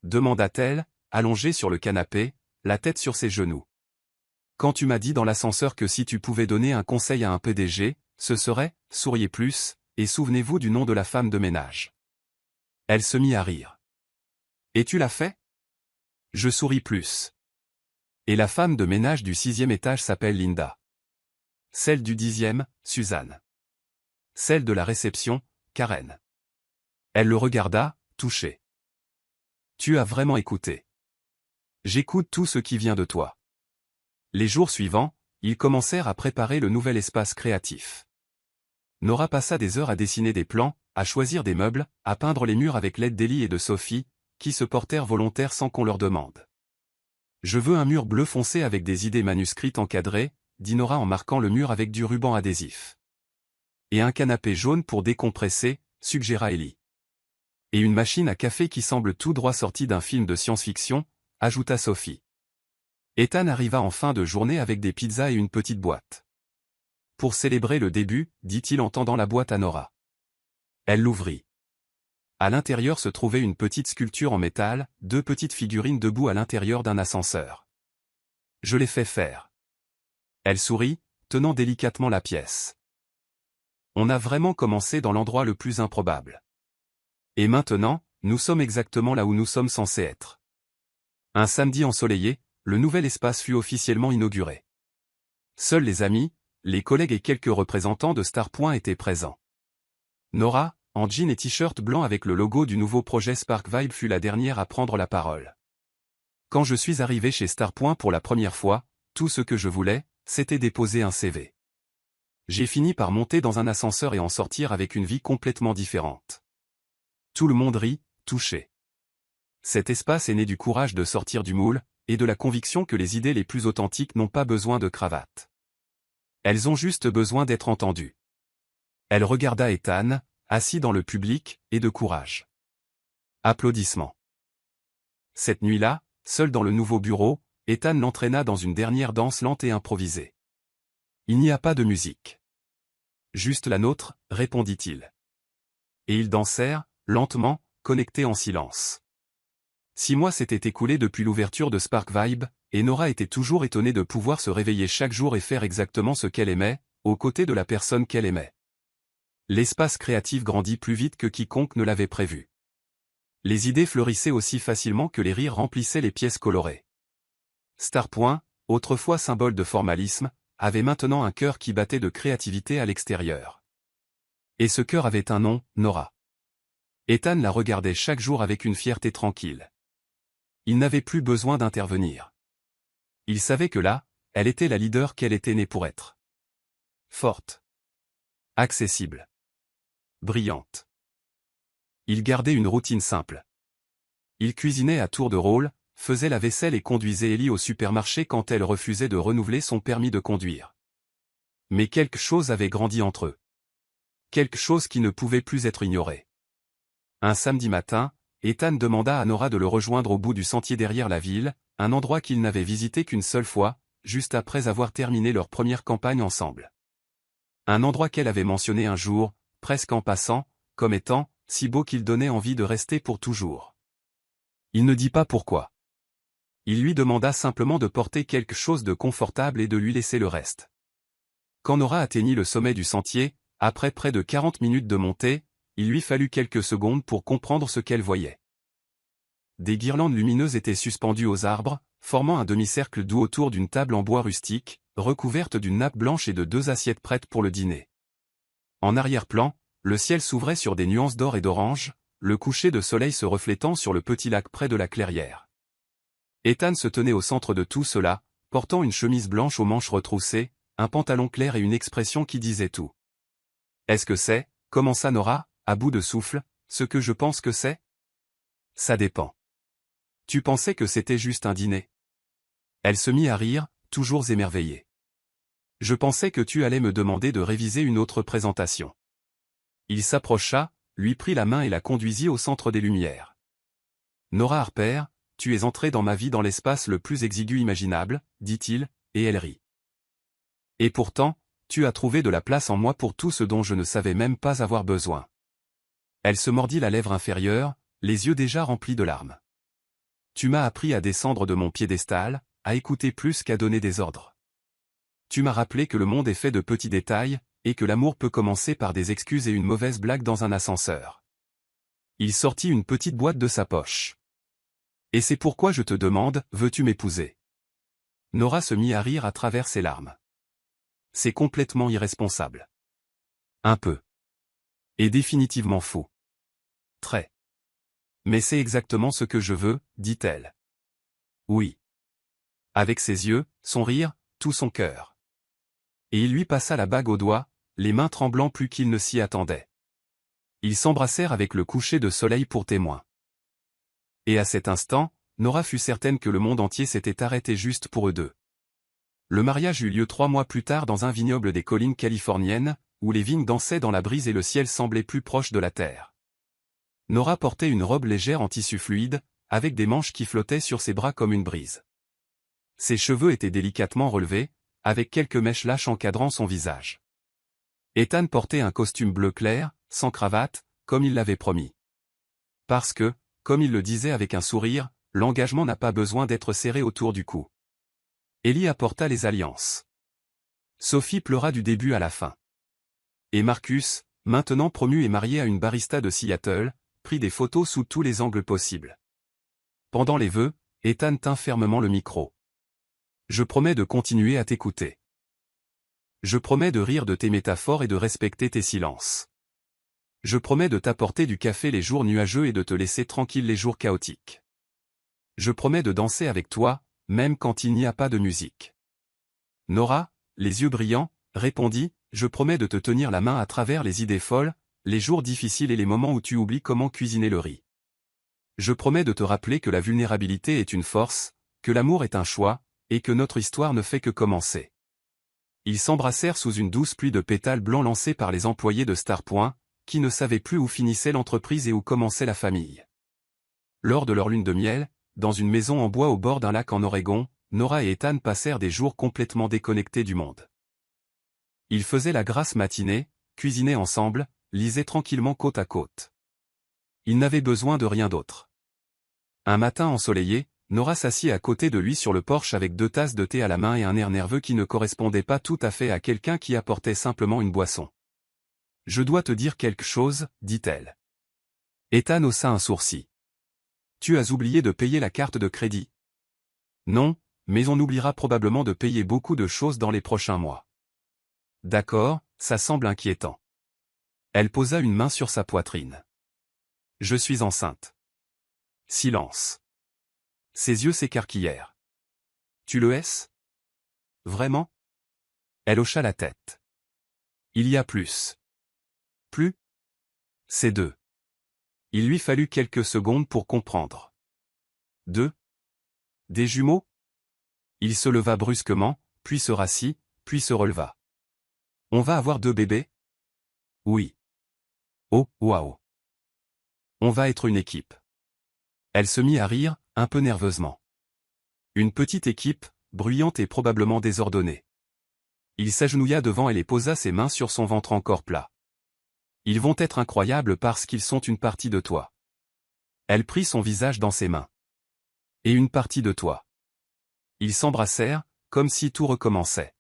demanda-t-elle, allongée sur le canapé, la tête sur ses genoux. « Quand tu m'as dit dans l'ascenseur que si tu pouvais donner un conseil à un PDG, ce serait « Souriez plus, et souvenez-vous du nom de la femme de ménage. » Elle se mit à rire. « Et tu l'as fait ?»« Je souris plus. » Et la femme de ménage du 6e étage s'appelle Linda. Celle du 10e, Suzanne. Celle de la réception, Karen. Elle le regarda, touchée. « Tu as vraiment écouté. » « J'écoute tout ce qui vient de toi. » Les jours suivants, Ils commencèrent à préparer le nouvel espace créatif. Nora passa des heures à dessiner des plans, à choisir des meubles, à peindre les murs avec l'aide d'Ellie et de Sophie, qui se portèrent volontaires sans qu'on leur demande. « Je veux un mur bleu foncé avec des idées manuscrites encadrées », dit Nora en marquant le mur avec du ruban adhésif. « Et un canapé jaune pour décompresser », suggéra Ellie. « Et une machine à café qui semble tout droit sortie d'un film de science-fiction », ajouta Sophie. Ethan arriva en fin de journée avec des pizzas et une petite boîte. « Pour célébrer le début », dit-il en tendant la boîte à Nora. Elle l'ouvrit. À l'intérieur se trouvait une petite sculpture en métal, 2 petites figurines debout à l'intérieur d'un ascenseur. « Je l'ai fait faire. » Elle sourit, tenant délicatement la pièce. On a vraiment commencé dans l'endroit le plus improbable. Et maintenant, nous sommes exactement là où nous sommes censés être. Un samedi ensoleillé, le nouvel espace fut officiellement inauguré. Seuls les amis, les collègues et quelques représentants de Starpoint étaient présents. Nora, en jean et t-shirt blanc avec le logo du nouveau projet Spark Vibe, fut la dernière à prendre la parole. Quand je suis arrivé chez Starpoint pour la première fois, tout ce que je voulais, c'était déposer un CV. J'ai fini par monter dans un ascenseur et en sortir avec une vie complètement différente. Tout le monde rit, touché. Cet espace est né du courage de sortir du moule, et de la conviction que les idées les plus authentiques n'ont pas besoin de cravate. Elles ont juste besoin d'être entendues. Elle regarda Ethan, assis dans le public, et de courage. Applaudissements. Cette nuit-là, seul dans le nouveau bureau, Ethan l'entraîna dans une dernière danse lente et improvisée. Il n'y a pas de musique. Juste la nôtre, répondit-il. Et ils dansèrent, lentement, connectés en silence. 6 mois s'étaient écoulés depuis l'ouverture de Spark Vibe, et Nora était toujours étonnée de pouvoir se réveiller chaque jour et faire exactement ce qu'elle aimait, aux côtés de la personne qu'elle aimait. L'espace créatif grandit plus vite que quiconque ne l'avait prévu. Les idées fleurissaient aussi facilement que les rires remplissaient les pièces colorées. Starpoint, autrefois symbole de formalisme, avait maintenant un cœur qui battait de créativité à l'extérieur. Et ce cœur avait un nom, Nora. Ethan la regardait chaque jour avec une fierté tranquille. Il n'avait plus besoin d'intervenir. Il savait que là, elle était la leader qu'elle était née pour être. Forte. Accessible. Brillante. Il gardait une routine simple. Il cuisinait à tour de rôle, faisait la vaisselle et conduisait Ellie au supermarché quand elle refusait de renouveler son permis de conduire. Mais quelque chose avait grandi entre eux. Quelque chose qui ne pouvait plus être ignoré. Un samedi matin, Ethan demanda à Nora de le rejoindre au bout du sentier derrière la ville, un endroit qu'ils n'avaient visité qu'une seule fois, juste après avoir terminé leur première campagne ensemble. Un endroit qu'elle avait mentionné un jour, presque en passant, comme étant si beau qu'il donnait envie de rester pour toujours. Il ne dit pas pourquoi. Il lui demanda simplement de porter quelque chose de confortable et de lui laisser le reste. Quand Nora atteignit le sommet du sentier, après près de 40 minutes de montée, il lui fallut quelques secondes pour comprendre ce qu'elle voyait. Des guirlandes lumineuses étaient suspendues aux arbres, formant un demi-cercle doux autour d'une table en bois rustique, recouverte d'une nappe blanche et de 2 assiettes prêtes pour le dîner. En arrière-plan, le ciel s'ouvrait sur des nuances d'or et d'orange, le coucher de soleil se reflétant sur le petit lac près de la clairière. Ethan se tenait au centre de tout cela, portant une chemise blanche aux manches retroussées, un pantalon clair et une expression qui disait tout. « Est-ce que c'est, commença Nora, à bout de souffle, ce que je pense que c'est ? Ça dépend. Tu pensais que c'était juste un dîner ? Elle se mit à rire, toujours émerveillée. Je pensais que tu allais me demander de réviser une autre présentation. Il s'approcha, lui prit la main et la conduisit au centre des lumières. Nora Harper, tu es entrée dans ma vie dans l'espace le plus exigu imaginable, dit-il, et elle rit. Et pourtant, tu as trouvé de la place en moi pour tout ce dont je ne savais même pas avoir besoin. Elle se mordit la lèvre inférieure, les yeux déjà remplis de larmes. Tu m'as appris à descendre de mon piédestal, à écouter plus qu'à donner des ordres. Tu m'as rappelé que le monde est fait de petits détails, et que l'amour peut commencer par des excuses et une mauvaise blague dans un ascenseur. Il sortit une petite boîte de sa poche. Et c'est pourquoi je te demande, veux-tu m'épouser ? Nora se mit à rire à travers ses larmes. C'est complètement irresponsable. Un peu. Et définitivement faux. Très. Mais c'est exactement ce que je veux, dit-elle. Oui. Avec ses yeux, son rire, tout son cœur. Et il lui passa la bague au doigt, les mains tremblant plus qu'il ne s'y attendait. Ils s'embrassèrent avec le coucher de soleil pour témoin. Et à cet instant, Nora fut certaine que le monde entier s'était arrêté juste pour eux deux. Le mariage eut lieu 3 mois plus tard dans un vignoble des collines californiennes, où les vignes dansaient dans la brise et le ciel semblait plus proche de la terre. Nora portait une robe légère en tissu fluide, avec des manches qui flottaient sur ses bras comme une brise. Ses cheveux étaient délicatement relevés, avec quelques mèches lâches encadrant son visage. Ethan portait un costume bleu clair, sans cravate, comme il l'avait promis. Parce que, comme il le disait avec un sourire, l'engagement n'a pas besoin d'être serré autour du cou. Ellie apporta les alliances. Sophie pleura du début à la fin. Et Marcus, maintenant promu et marié à une barista de Seattle, prit des photos sous tous les angles possibles. Pendant les vœux, Ethan tint fermement le micro. Je promets de continuer à t'écouter. Je promets de rire de tes métaphores et de respecter tes silences. Je promets de t'apporter du café les jours nuageux et de te laisser tranquille les jours chaotiques. Je promets de danser avec toi, même quand il n'y a pas de musique. Nora, les yeux brillants, répondit, je promets de te tenir la main à travers les idées folles, les jours difficiles et les moments où tu oublies comment cuisiner le riz. Je promets de te rappeler que la vulnérabilité est une force, que l'amour est un choix, et que notre histoire ne fait que commencer. Ils s'embrassèrent sous une douce pluie de pétales blancs lancés par les employés de Starpoint, qui ne savaient plus où finissait l'entreprise et où commençait la famille. Lors de leur lune de miel, dans une maison en bois au bord d'un lac en Oregon, Nora et Ethan passèrent des jours complètement déconnectés du monde. Ils faisaient la grasse matinée, cuisinaient ensemble, lisaient tranquillement côte à côte. Ils n'avaient besoin de rien d'autre. Un matin ensoleillé, Nora s'assit à côté de lui sur le porche avec 2 tasses de thé à la main et un air nerveux qui ne correspondait pas tout à fait à quelqu'un qui apportait simplement une boisson. « Je dois te dire quelque chose, dit-elle. Ethan haussa un sourcil. « Tu as oublié de payer la carte de crédit. » « Non, mais on oubliera probablement de payer beaucoup de choses dans les prochains mois. » « D'accord, ça semble inquiétant. » Elle posa une main sur sa poitrine. « Je suis enceinte. » Silence. Ses yeux s'écarquillèrent. « Tu le es ? Vraiment ?» Elle hocha la tête. « Il y a plus. » « Plus ? » C'est 2. Il lui fallut quelques secondes pour comprendre. « 2 ? Des jumeaux ? » Il se leva brusquement, puis se rassit, puis se releva. « On va avoir 2 bébés ? » « Oui. »« Oh, waouh. On va être une équipe. » Elle se mit à rire, un peu nerveusement. Une petite équipe, bruyante et probablement désordonnée. Il s'agenouilla devant elle et posa ses mains sur son ventre encore plat. « Ils vont être incroyables parce qu'ils sont une partie de toi. » Elle prit son visage dans ses mains. « Et une partie de toi. » Ils s'embrassèrent, comme si tout recommençait.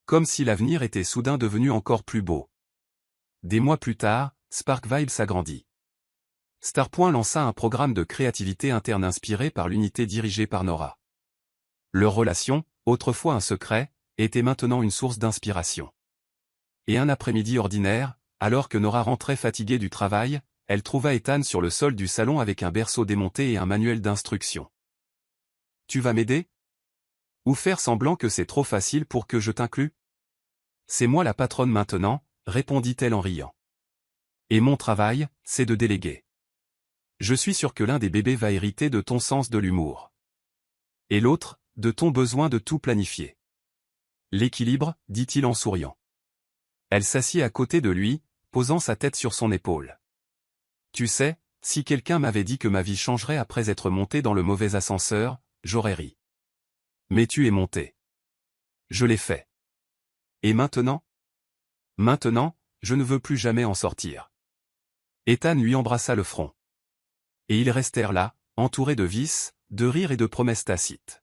Comme si l'avenir était soudain devenu encore plus beau. Des mois plus tard, Sparkville s'agrandit. Starpoint lança un programme de créativité interne inspiré par l'unité dirigée par Nora. Leur relation, autrefois un secret, était maintenant une source d'inspiration. Et un après-midi ordinaire, alors que Nora rentrait fatiguée du travail, elle trouva Ethan sur le sol du salon avec un berceau démonté et un manuel d'instructions. « Tu vas m'aider ? Ou faire semblant que c'est trop facile pour que je t'inclue ? » « C'est moi la patronne maintenant, » répondit-elle en riant. « Et mon travail, c'est de déléguer. Je suis sûr que l'un des bébés va hériter de ton sens de l'humour. Et l'autre, de ton besoin de tout planifier. » « L'équilibre, dit-il en souriant. Elle s'assit à côté de lui, posant sa tête sur son épaule. « Tu sais, si quelqu'un m'avait dit que ma vie changerait après être monté dans le mauvais ascenseur, j'aurais ri. Mais tu es monté. Je l'ai fait. Et maintenant ? Maintenant, je ne veux plus jamais en sortir. » Ethan lui embrassa le front. Et ils restèrent là, entourés de vices, de rires et de promesses tacites.